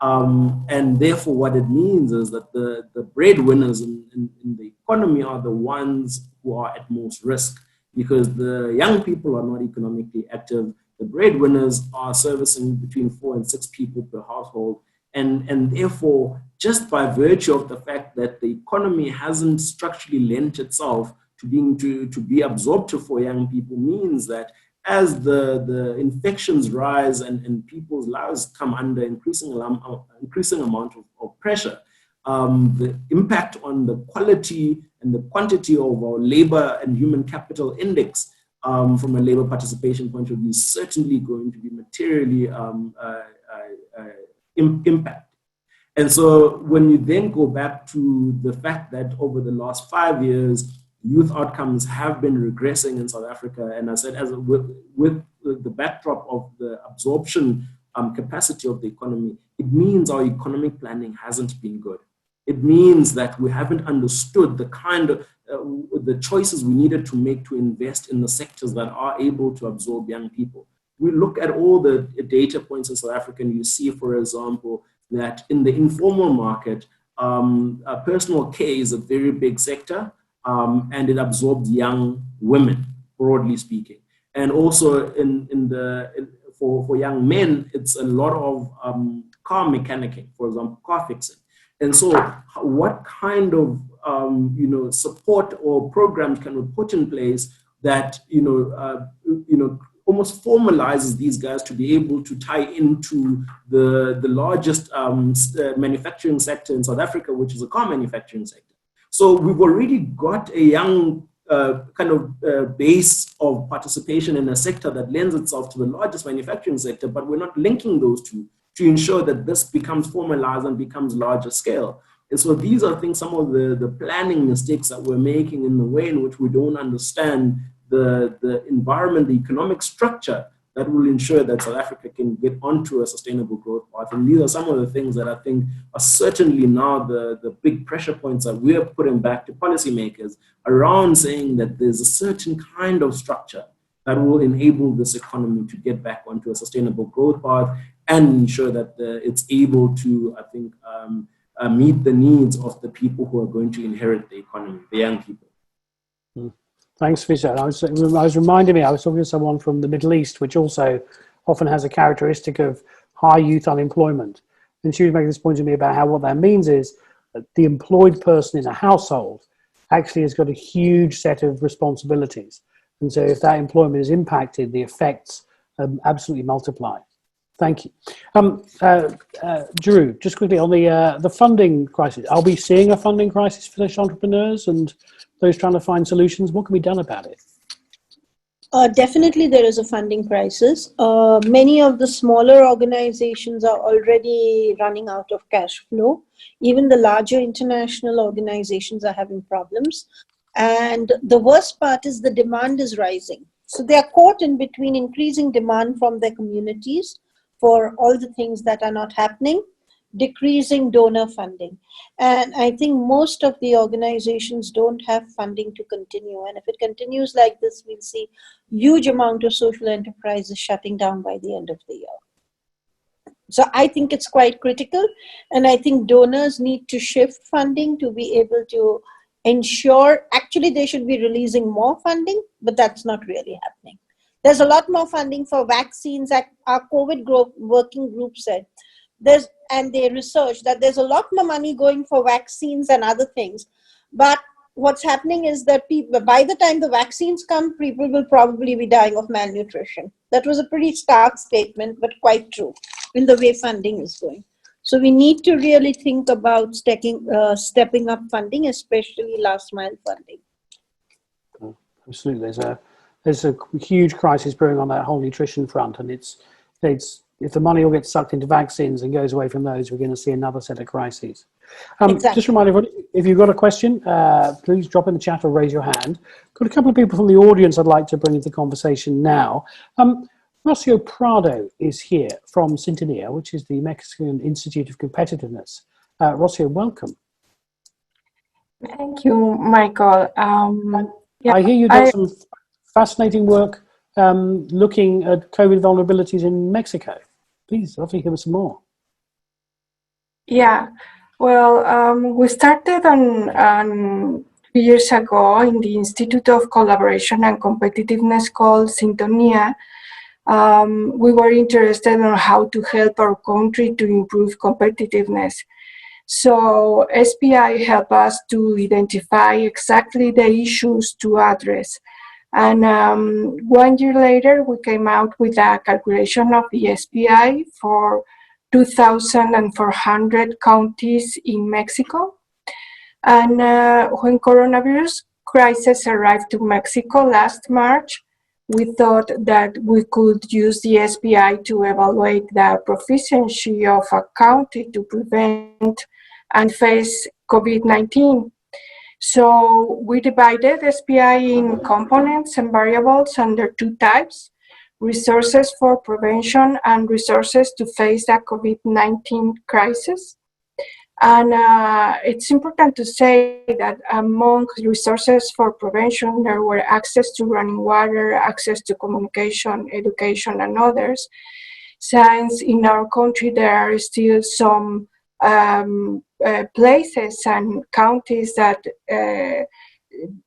And therefore, what it means is that the breadwinners in the economy are the ones who are at most risk, because the young people are not economically active. The breadwinners are servicing between 4 and 6 people per household. And therefore, just by virtue of the fact that the economy hasn't structurally lent itself to be absorptive for young people, means that as the infections rise and people's lives come under increasing amount of pressure, the impact on the quality and the quantity of our labor and human capital index from a labor participation point of view is certainly going to be materially impact. And so when you then go back to the fact that over the last 5 years, youth outcomes have been regressing in South Africa, and I said with the backdrop of the absorption capacity of the economy, it means our economic planning hasn't been good. It means that we haven't understood the kind of the choices we needed to make to invest in the sectors that are able to absorb young people. We look at all the data points in South Africa, and you see, for example, that in the informal market, personal care is a very big sector, and it absorbs young women, broadly speaking. And also for young men, it's a lot of car mechanicking, for example, car fixing. And so what kind of support or programs can we put in place that almost formalizes these guys to be able to tie into the largest manufacturing sector in South Africa, which is a car manufacturing sector. So we've already got a young base of participation in a sector that lends itself to the largest manufacturing sector, but we're not linking those two to ensure that this becomes formalized and becomes larger scale. And so these are some of the planning mistakes that we're making in the way in which we don't understand the environment, the economic structure that will ensure that South Africa can get onto a sustainable growth path. And these are some of the things that I think are certainly now the big pressure points that we're putting back to policymakers around saying that there's a certain kind of structure that will enable this economy to get back onto a sustainable growth path and ensure that it's able to, I think, meet the needs of the people who are going to inherit the economy, the young people. Thanks, Fisher. I was reminding me, I was talking to someone from the Middle East, which also often has a characteristic of high youth unemployment. And she was making this point to me about how what that means is that the employed person in a household actually has got a huge set of responsibilities. And so if that employment is impacted, the effects absolutely multiply. Thank you. Drew, just quickly on the funding crisis. Are we seeing a funding crisis for those entrepreneurs and those trying to find solutions? What can be done about it? Definitely there is a funding crisis. Many of the smaller organizations are already running out of cash flow. Even the larger international organizations are having problems. And the worst part is the demand is rising. So they are caught in between increasing demand from their communities for all the things that are not happening, decreasing donor funding. And I think most of the organizations don't have funding to continue. And if it continues like this, we'll see huge amount of social enterprises shutting down by the end of the year. So I think it's quite critical. And I think donors need to shift funding to be able to ensure, actually they should be releasing more funding, but that's not really happening. There's a lot more funding for vaccines. Our COVID working group said and they researched that there's a lot more money going for vaccines and other things. But what's happening is that by the time the vaccines come, people will probably be dying of malnutrition. That was a pretty stark statement, but quite true in the way funding is going. So we need to really think about stepping up funding, especially last mile funding. Absolutely, there's a huge crisis brewing on that whole nutrition front, and it's if the money all gets sucked into vaccines and goes away from those, we're going to see another set of crises. Exactly. Just remind everybody, if you've got a question, please drop in the chat or raise your hand. Got a couple of people from the audience I'd like to bring into the conversation now. Rocio Prado is here from Sintonía, which is the Mexican Institute of Competitiveness. Rocio, welcome. Thank you, Michael. Yeah, I hear you've done some fascinating work looking at COVID vulnerabilities in Mexico. Please, I'd love to hear some more. Yeah, well, we started on 2 years ago in the Institute of Collaboration and Competitiveness called Sintonía. We were interested in how to help our country to improve competitiveness. So SPI helped us to identify exactly the issues to address. And 1 year later, we came out with a calculation of the SPI for 2,400 counties in Mexico. And when coronavirus crisis arrived to Mexico last March, we thought that we could use the SPI to evaluate the proficiency of a county to prevent and face COVID-19. So we divided SPI in components and variables under two types: resources for prevention and resources to face the COVID-19 crisis. And it's important to say that among resources for prevention, there were access to running water, access to communication, education, and others. Since in our country there are still some places and counties that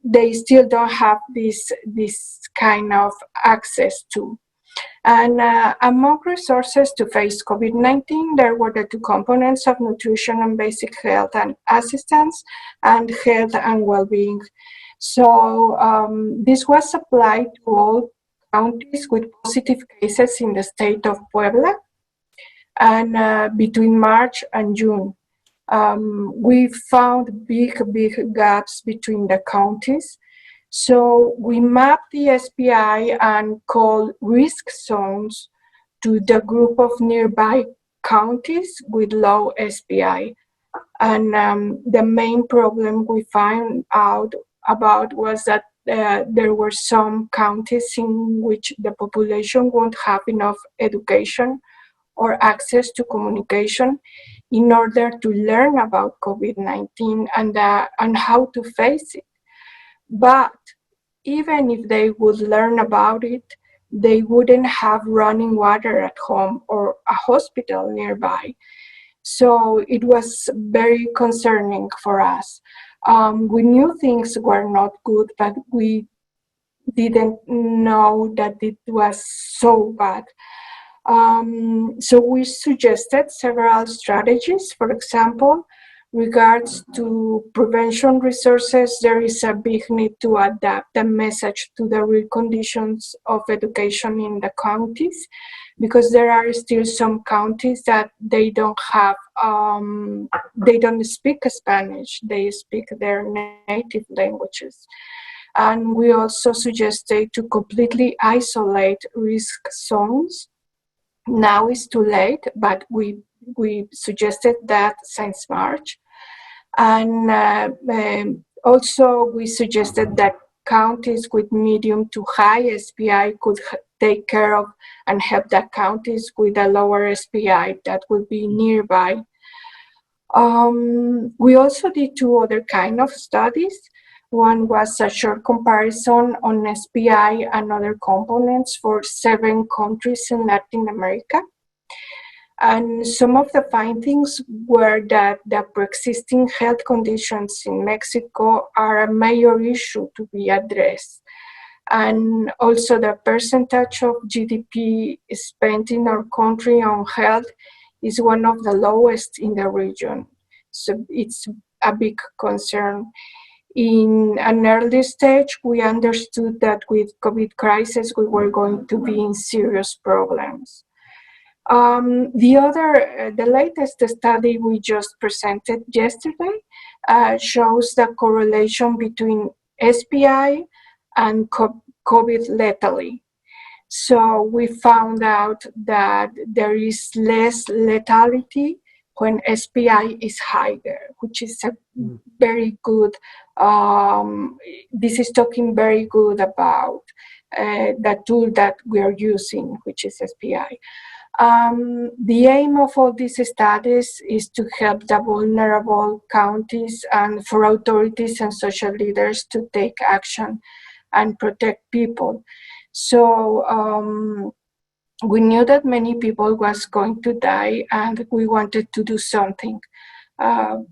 they still don't have this kind of access to. And among resources to face COVID-19, there were the two components of nutrition and basic health and assistance, and health and well-being. So this was applied to all counties with positive cases in the state of Puebla. And between March and June, we found big gaps between the counties. So we mapped the SPI and called risk zones to the group of nearby counties with low SPI. And the main problem we found out about was that there were some counties in which the population won't have enough education or access to communication in order to learn about COVID-19 and how to face it. But even if they would learn about it, they wouldn't have running water at home or a hospital nearby. So it was very concerning for us. We knew things were not good, but we didn't know that it was so bad. So we suggested several strategies. For example, regards to prevention resources, there is a big need to adapt the message to the real conditions of education in the counties, because there are still some counties that they don't speak Spanish, they speak their native languages. And we also suggested to completely isolate risk zones. Now it's too late, but we suggested that since March. And also we suggested that counties with medium to high SPI could take care of and help the counties with a lower SPI that would be nearby. We also did two other kind of studies. One was a short comparison on SPI and other components for 7 countries in Latin America. And some of the findings were that the pre-existing health conditions in Mexico are a major issue to be addressed. And also the percentage of GDP spent in our country on health is one of the lowest in the region. So it's a big concern. In an early stage, we understood that with COVID crisis, we were going to be in serious problems. The latest study we just presented yesterday shows the correlation between SPI and COVID lethality. So we found out that there is less lethality when SPI is higher, which is a very good, this is talking very good about the tool that we are using, which is SPI. The aim of all these studies is to help the vulnerable counties and for authorities and social leaders to take action and protect people. So we knew that many people was going to die, and we wanted to do something. Last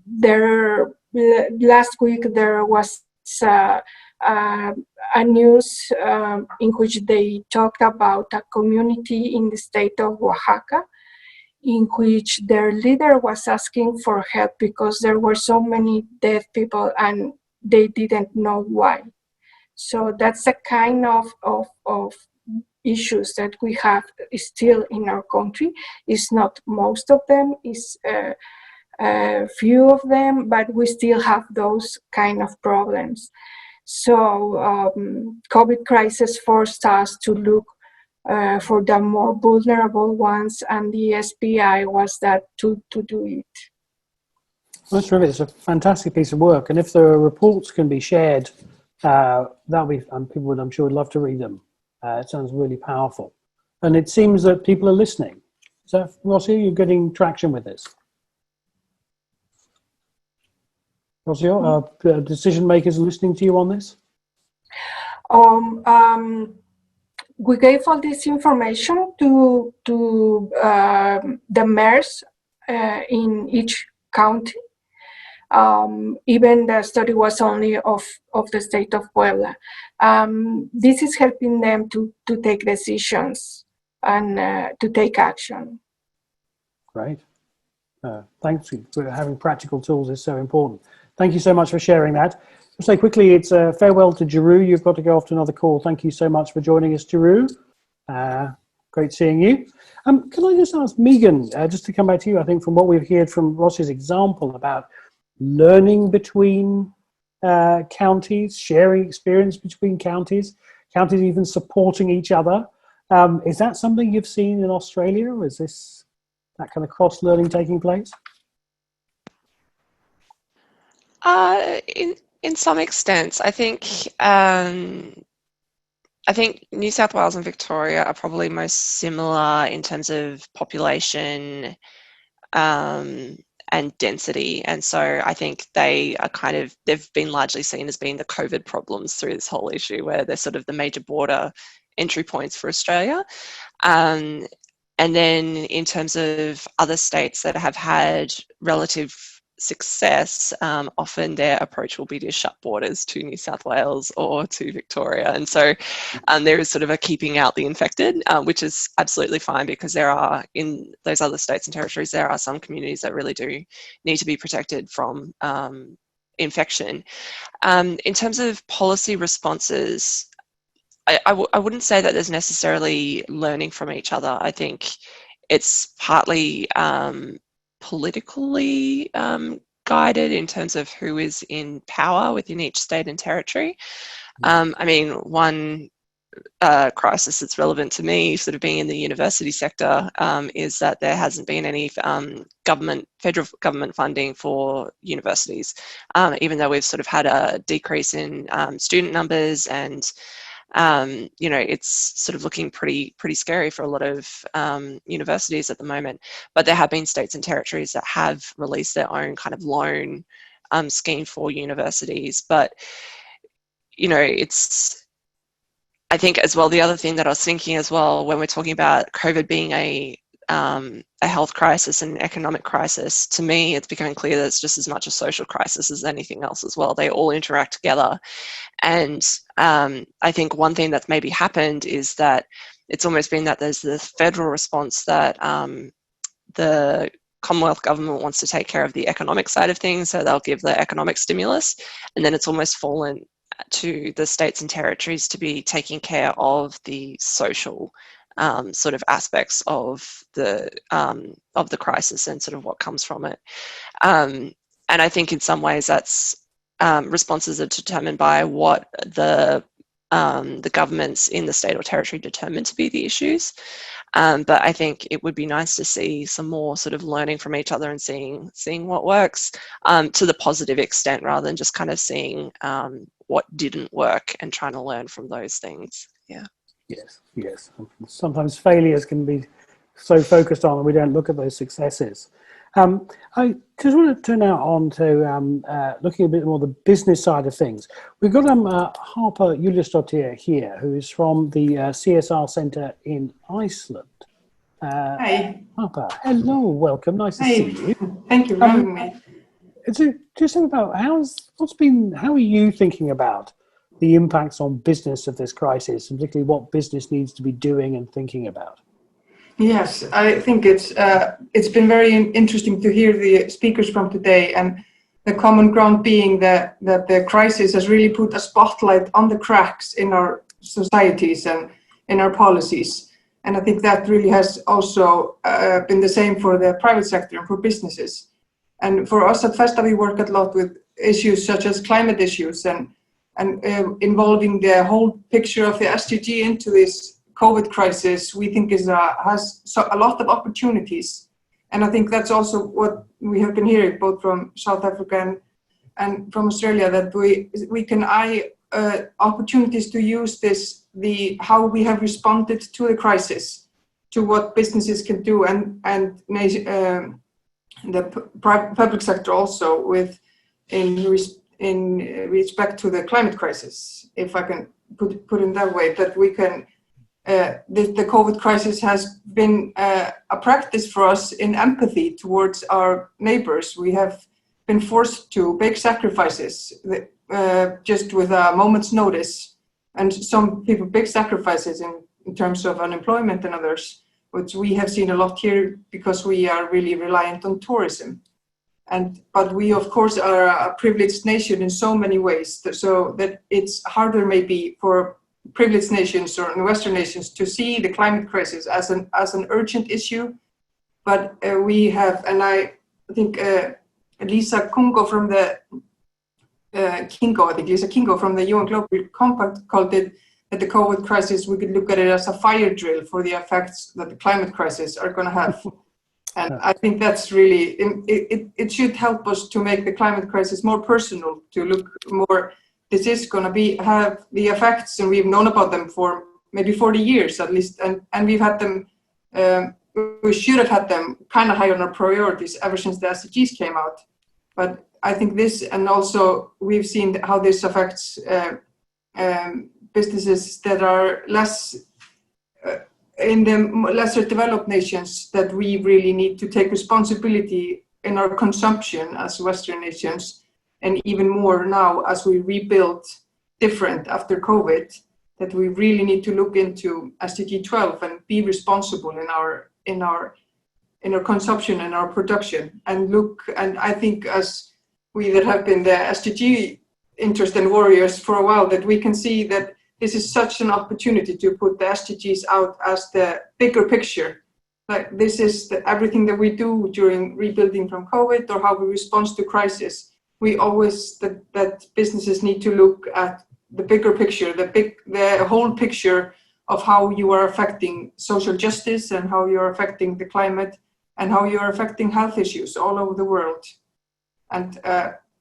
week there was a news in which they talked about a community in the state of Oaxaca, in which their leader was asking for help because there were so many dead people and they didn't know why. So that's the kind of issues that we have still in our country. It's not most of them, it's few of them, but we still have those kind of problems. So COVID crisis forced us to look for the more vulnerable ones, and the SPI was that to do it. That's terrific. It's a fantastic piece of work, and if the reports can be shared, that'll be people would, I'm sure, would love to read them. It sounds really powerful, and it seems that people are listening. So, Rocio, you're getting traction with this. Rocio, are decision makers listening to you on this? We gave all this information to the mayors in each county. Even the study was only of the state of Puebla. This is helping them to take decisions and to take action. Great. Thanks for having practical tools is so important. Thank you so much for sharing that. I'll say quickly, it's a farewell to Jeru. You've got to go off to another call. Thank you so much for joining us, Jeru. Great seeing you. Can I just ask Megan, just to come back to you, I think from what we've heard from Ross's example about learning between counties, sharing experience between counties even supporting each other. Is that something you've seen in Australia, or is this that kind of cross-learning taking place? In some extent, I think New South Wales and Victoria are probably most similar in terms of population and density, and so I think they are they've been largely seen as being the COVID problems through this whole issue, where they're sort of the major border entry points for Australia. And then in terms of other states that have had relative success, often their approach will be to shut borders to New South Wales or to Victoria, and so there is sort of a keeping out the infected, which is absolutely fine, because there are, in those other states and territories, there are some communities that really do need to be protected from infection. In terms of policy responses, I wouldn't say that there's necessarily learning from each other. I think it's partly politically guided in terms of who is in power within each state and territory. I mean, one crisis that's relevant to me, sort of being in the university sector, is that there hasn't been any federal government funding for universities, even though we've sort of had a decrease in student numbers, and it's sort of looking pretty scary for a lot of universities at the moment. But there have been states and territories that have released their own kind of loan scheme for universities. But I think as well, the other thing that I was thinking as well, when we're talking about COVID being a a health crisis and an economic crisis, to me, it's becoming clear that it's just as much a social crisis as anything else as well. They all interact together. And I think one thing that's maybe happened is that it's almost been that there's the federal response that the Commonwealth government wants to take care of the economic side of things, so they'll give the economic stimulus, and then it's almost fallen to the states and territories to be taking care of the social sort of aspects of the crisis and sort of what comes from it. And I think in some ways that's responses are determined by what the governments in the state or territory determine to be the issues. But I think it would be nice to see some more sort of learning from each other and seeing what works to the positive extent, rather than just kind of seeing what didn't work and trying to learn from those things. Yeah. Yes. Sometimes failures can be so focused on and we don't look at those successes. I just want to turn now on to looking a bit more the business side of things. We've got Harper Juliusdottir here, who is from the CSR Centre in Iceland. Hi. Harper, hello, welcome, nice to see you. Thank you for having me. So just think about how are you thinking about the impacts on business of this crisis, and particularly what business needs to be doing and thinking about? Yes, I think it's been very interesting to hear the speakers from today, and the common ground being that the crisis has really put a spotlight on the cracks in our societies and in our policies. And I think that really has also been the same for the private sector and for businesses. And for us at Festa, we work a lot with issues such as climate issues and involving the whole picture of the SDG into this COVID crisis, we think has a lot of opportunities. And I think that's also what we have been hearing both from South Africa and from Australia, that we can eye opportunities to use this, how we have responded to the crisis, to what businesses can do, and the public sector also in respect to the climate crisis, if I can put in that way, that we can. The COVID crisis has been a practice for us in empathy towards our neighbors. We have been forced to make sacrifices just with a moment's notice, and some people big sacrifices in terms of unemployment and others, which we have seen a lot here because we are really reliant on tourism. But we of course are a privileged nation in so many ways, so that it's harder maybe for privileged nations or in Western nations to see the climate crisis as an urgent issue. But we have, and I think Lisa Kingo from the UN Global Compact called it that the COVID crisis, we could look at it as a fire drill for the effects that the climate crisis are going to have. And I think that's really, it should help us to make the climate crisis more personal, to look more. This is going to have the effects, and we've known about them for maybe 40 years at least, and we've had them, we should have had them kind of high on our priorities ever since the SDGs came out. But I think this, and also we've seen how this affects businesses that are less, in the lesser developed nations, that we really need to take responsibility in our consumption as Western nations. And even more now as we rebuild different after COVID, that we really need to look into SDG 12 and be responsible in our consumption and our production, and look. And I think as we that have been the SDG interest and warriors for a while, that we can see that this is such an opportunity to put the SDGs out as the bigger picture. Like this is everything that we do during rebuilding from COVID, or how we respond to crisis. We always, that businesses need to look at the bigger picture, the whole picture of how you are affecting social justice and how you're affecting the climate and how you're affecting health issues all over the world. And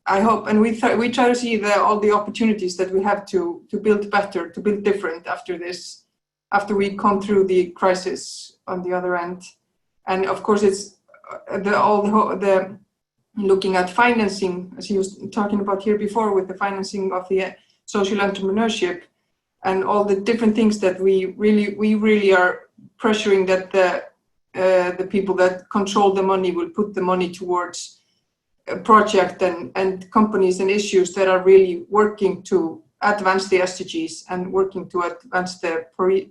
I hope, and we try to see all the opportunities that we have to build better, to build different after this, after we come through the crisis on the other end. And of course, it's the looking at financing, as he was talking about here before, with the financing of the social entrepreneurship and all the different things that we really are pressuring that the people that control the money will put the money towards a project and companies and issues that are really working to advance the SDGs and working to advance the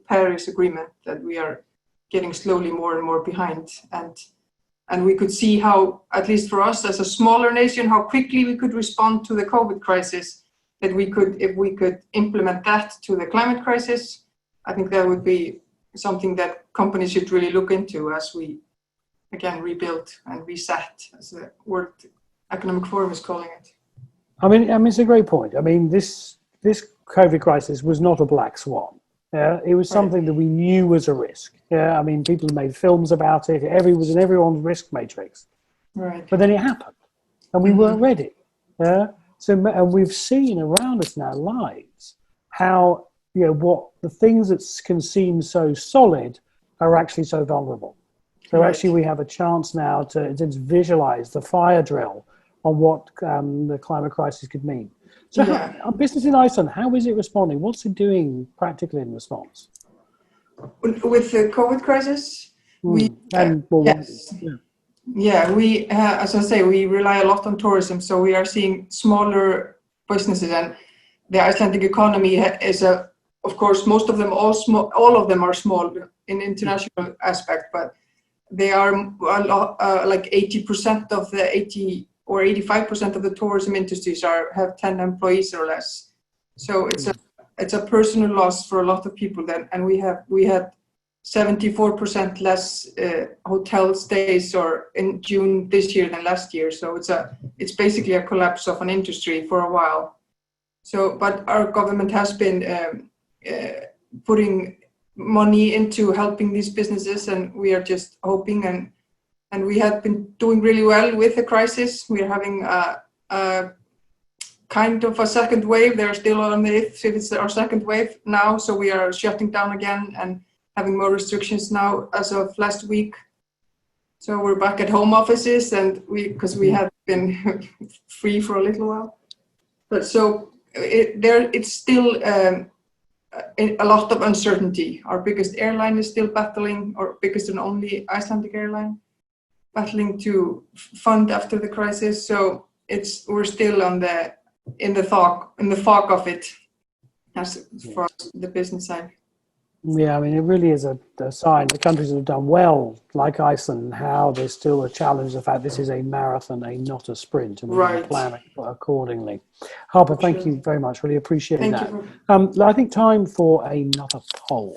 Paris Agreement that we are getting slowly more and more behind. And we could see how, at least for us as a smaller nation, how quickly we could respond to the COVID crisis, that we could, if we could implement that to the climate crisis, I think that would be something that companies should really look into as we, again, rebuild and reset, as the World Economic Forum is calling it. I mean, it's a great point. I mean, this COVID crisis was not a black swan. Yeah, it was something that we knew was a risk. Yeah, I mean, people made films about it. It was in everyone's risk matrix. Right. But then it happened, and we weren't ready. Yeah. So, and we've seen around us in our lives how, you know, what the things that can seem so solid are actually so vulnerable. So actually, we have a chance now to visualize the fire drill on what the climate crisis could mean. So our business in Iceland, how is it responding? What's it doing practically in response? With the COVID crisis? We as I say, we rely a lot on tourism, so we are seeing smaller businesses, and the Icelandic economy is of course, most of them, all of them are small in international aspect, but they are like 80% of the 80 or 85% of the tourism industries have 10 employees or less. So it's a personal loss for a lot of people. And we had 74% less hotel stays in June this year than last year. So it's basically a collapse of an industry for a while. So, but our government has been putting money into helping these businesses, and we are just hoping, and we have been doing really well with the crisis. We are having a kind of a second wave. They're still on if it's our second wave now, so we are shutting down again and having more restrictions now as of last week. So we're back at home offices, and because we had been free for a little while. But so it's still a lot of uncertainty. Our biggest airline is still battling, or biggest and only Icelandic airline, battling to fund after the crisis. So we're still in the fog of it, as far as the business side. Yeah, I mean, it really is a sign. The countries that have done well, like Iceland, how there's still a challenge. The fact this is a marathon, not a sprint, and we're planning accordingly. Harper, thank you very much. Really appreciate that. I think time for another poll,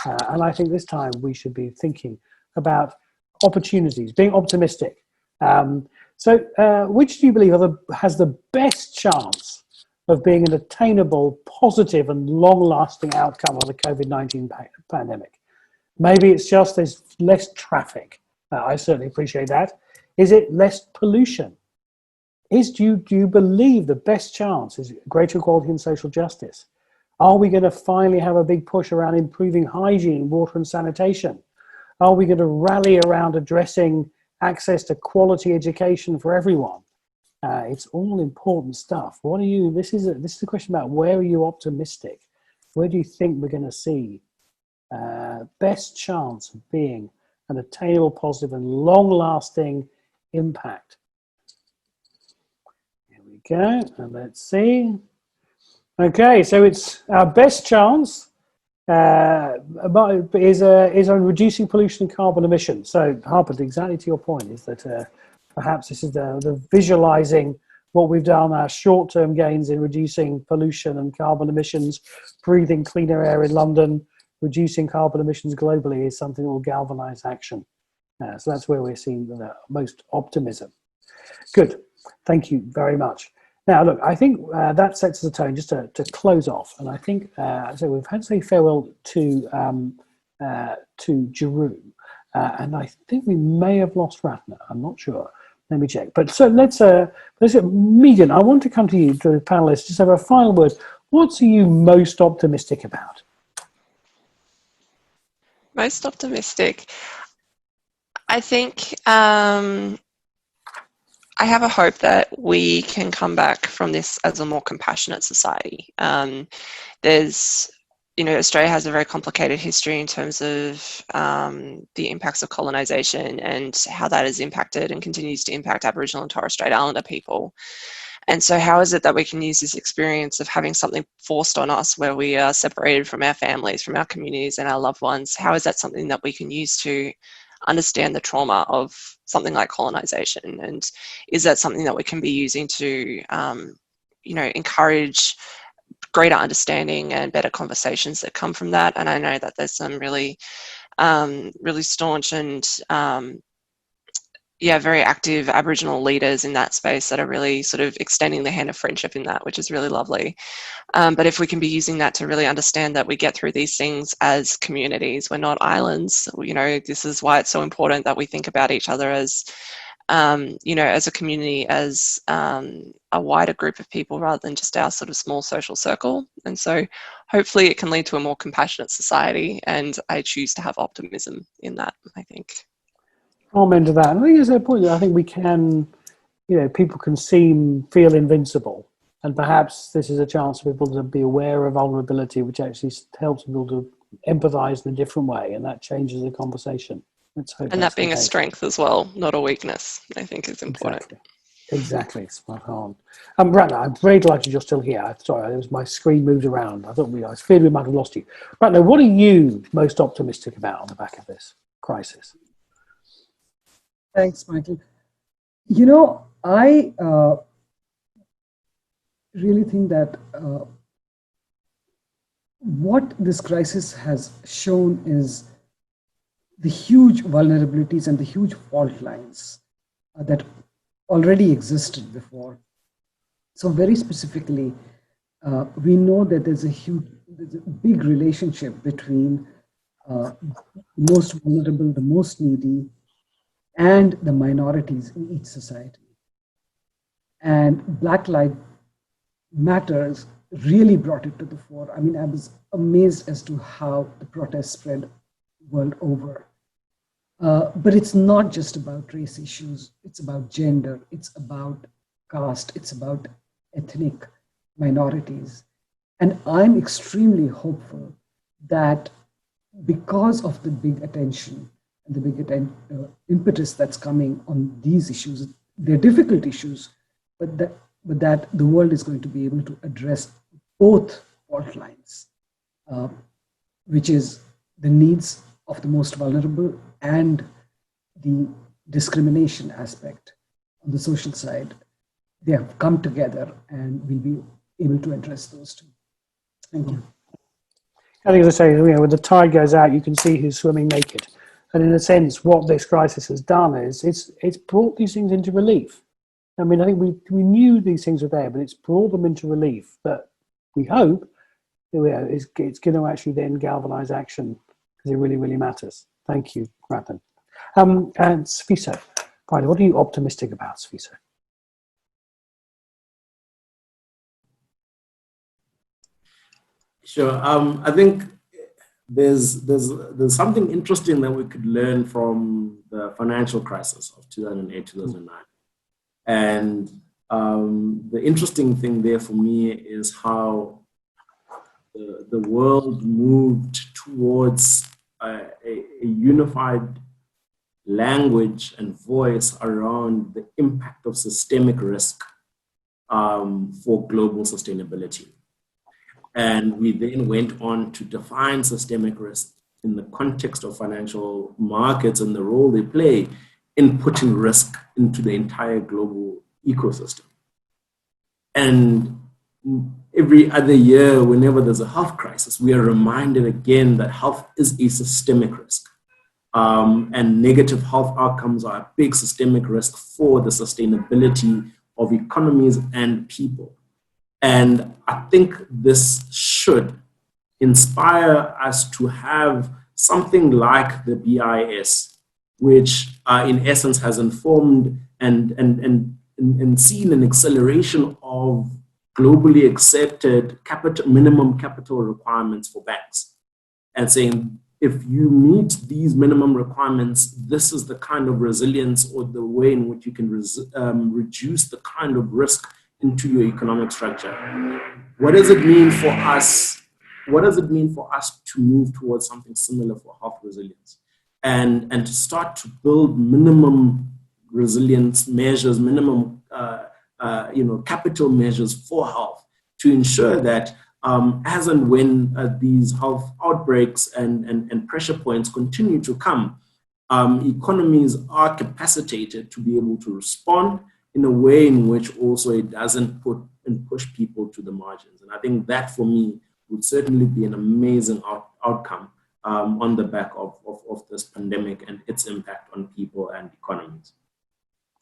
and I think this time we should be thinking about opportunities, being optimistic. So, which do you believe has the best chance of being an attainable, positive and long-lasting outcome of the COVID-19 pandemic? Maybe it's just there's less traffic. I certainly appreciate that. Is it less pollution? Do you believe the best chance is greater equality and social justice? Are we going to finally have a big push around improving hygiene, water and sanitation? Are we going to rally around addressing access to quality education for everyone? It's all important stuff. This is a question about where are you optimistic? Where do you think we're going to see best chance of being an attainable, positive and long-lasting impact? Here we go, and let's see. Okay, so it's our best chance is on reducing pollution and carbon emissions. So Harper, exactly to your point, is that perhaps this is the visualizing what we've done, our short-term gains in reducing pollution and carbon emissions, breathing cleaner air in London, reducing carbon emissions globally is something that will galvanize action. So that's where we're seeing the most optimism. Good, thank you very much. Now, look, I think that sets the tone just to close off. And I think, so we've had to say farewell to Jeroen. And I think we may have lost Ratna. I'm not sure. Let me check. But so let's Megan, I want to come to you, to the panelists, just have a final word. What are you most optimistic about? Most optimistic. I think I have a hope that we can come back from this as a more compassionate society. There's Australia has a very complicated history in terms of the impacts of colonisation and how that has impacted and continues to impact Aboriginal and Torres Strait Islander people. And so how is it that we can use this experience of having something forced on us where we are separated from our families, from our communities and our loved ones? How is that something that we can use to understand the trauma of something like colonisation? And is that something that we can be using to, encourage greater understanding and better conversations that come from that? And I know that there's some really staunch and very active Aboriginal leaders in that space that are really sort of extending the hand of friendship in that, which is really lovely. But if we can be using that to really understand that we get through these things as communities, we're not islands. This is why it's so important that we think about each other as as a community, as a wider group of people rather than just our sort of small social circle. And so hopefully it can lead to a more compassionate society, and I choose to have optimism in that, I think. Comment to that. I think there's a point that I think we can, people can feel invincible. And perhaps this is a chance for people to be aware of vulnerability, which actually helps people to empathize in a different way. And that changes the conversation. Let's hope. And that being a strength as well, not a weakness, I think is important. Exactly. Spot on. Ratner, I'm very delighted you're still here. Sorry, my screen moved around. I was feared we might have lost you. Ratner, what are you most optimistic about on the back of this crisis? Thanks, Michael. I really think that what this crisis has shown is the huge vulnerabilities and the huge fault lines that already existed before. So very specifically, we know that there's a big relationship between the most vulnerable, the most needy, and the minorities in each society. And Black Lives Matters really brought it to the fore. I mean, I was amazed as to how the protests spread world over. But it's not just about race issues. It's about gender. It's about caste. It's about ethnic minorities. And I'm extremely hopeful that because of the big attention and the big impetus that's coming on these issues, they're difficult issues, but that the world is going to be able to address both fault lines, which is the needs of the most vulnerable and the discrimination aspect on the social side. They have come together, and we'll be able to address those two. Thank you. I think, as I say, when the tide goes out, you can see who's swimming naked. And in a sense, what this crisis has done is it's brought these things into relief. I mean, I think we knew these things were there, but it's brought them into relief. But we hope it's going to actually then galvanize action, because it really, really matters. Thank you, Rathan. And Sfiso, what are you optimistic about, Sfiso? Sure. I think there's something interesting that we could learn from the financial crisis of 2008, 2009. And the interesting thing there for me is how the world moved towards a unified language and voice around the impact of systemic risk for global sustainability. And we then went on to define systemic risk in the context of financial markets and the role they play in putting risk into the entire global ecosystem. And every other year, whenever there's a health crisis, we are reminded again that health is a systemic risk. And negative health outcomes are a big systemic risk for the sustainability of economies and people. And I think this should inspire us to have something like the BIS, which in essence has informed and seen an acceleration of globally accepted minimum capital requirements for banks, and saying, if you meet these minimum requirements, this is the kind of resilience or the way in which you can reduce the kind of risk into your economic structure. What does it mean for us what does it mean for us to move towards something similar for health resilience? And to start to build minimum resilience measures, minimum capital measures for health to ensure that as and when these health outbreaks and pressure points continue to come, economies are capacitated to be able to respond in a way in which also it doesn't put and push people to the margins. And I think that for me would certainly be an amazing outcome on the back of this pandemic and its impact on people and economies.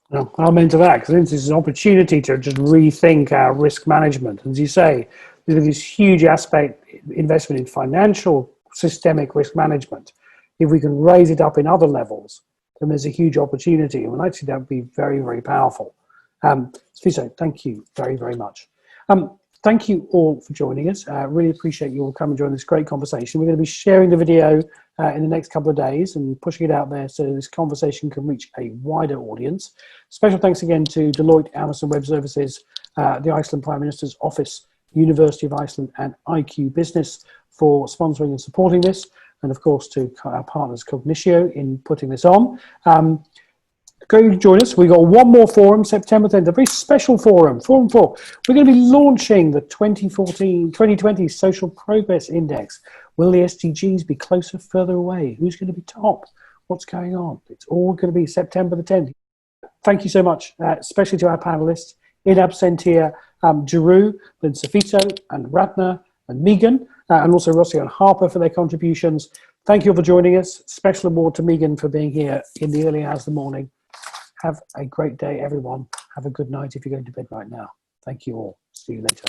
Well, I'm into that because this is an opportunity to just rethink our risk management. As you say, there's this huge aspect, investment in financial systemic risk management. If we can raise it up in other levels, then there's a huge opportunity. And actually, that would be very, very powerful. Sviso, thank you very, very much. Thank you all for joining us. Really appreciate you all coming and join this great conversation. We're going to be sharing the video in the next couple of days and pushing it out there so this conversation can reach a wider audience. Special thanks again to Deloitte, Amazon Web Services, the Iceland Prime Minister's Office, University of Iceland and IQ Business for sponsoring and supporting this. And of course to our partners Cognitio in putting this on. Go join us. We've got one more forum, September 10th, a very special forum, Forum 4. We're going to be launching the 2020 Social Progress Index. Will the SDGs be closer, further away? Who's going to be top? What's going on? It's all going to be September the 10th. Thank you so much, especially to our panelists, in absentia, Jeru, then Safito, and Ratna, and Megan, and also Rossi and Harper for their contributions. Thank you all for joining us. Special award to Megan for being here in the early hours of the morning. Have a great day, everyone. Have a good night if you're going to bed right now. Thank you all. See you later.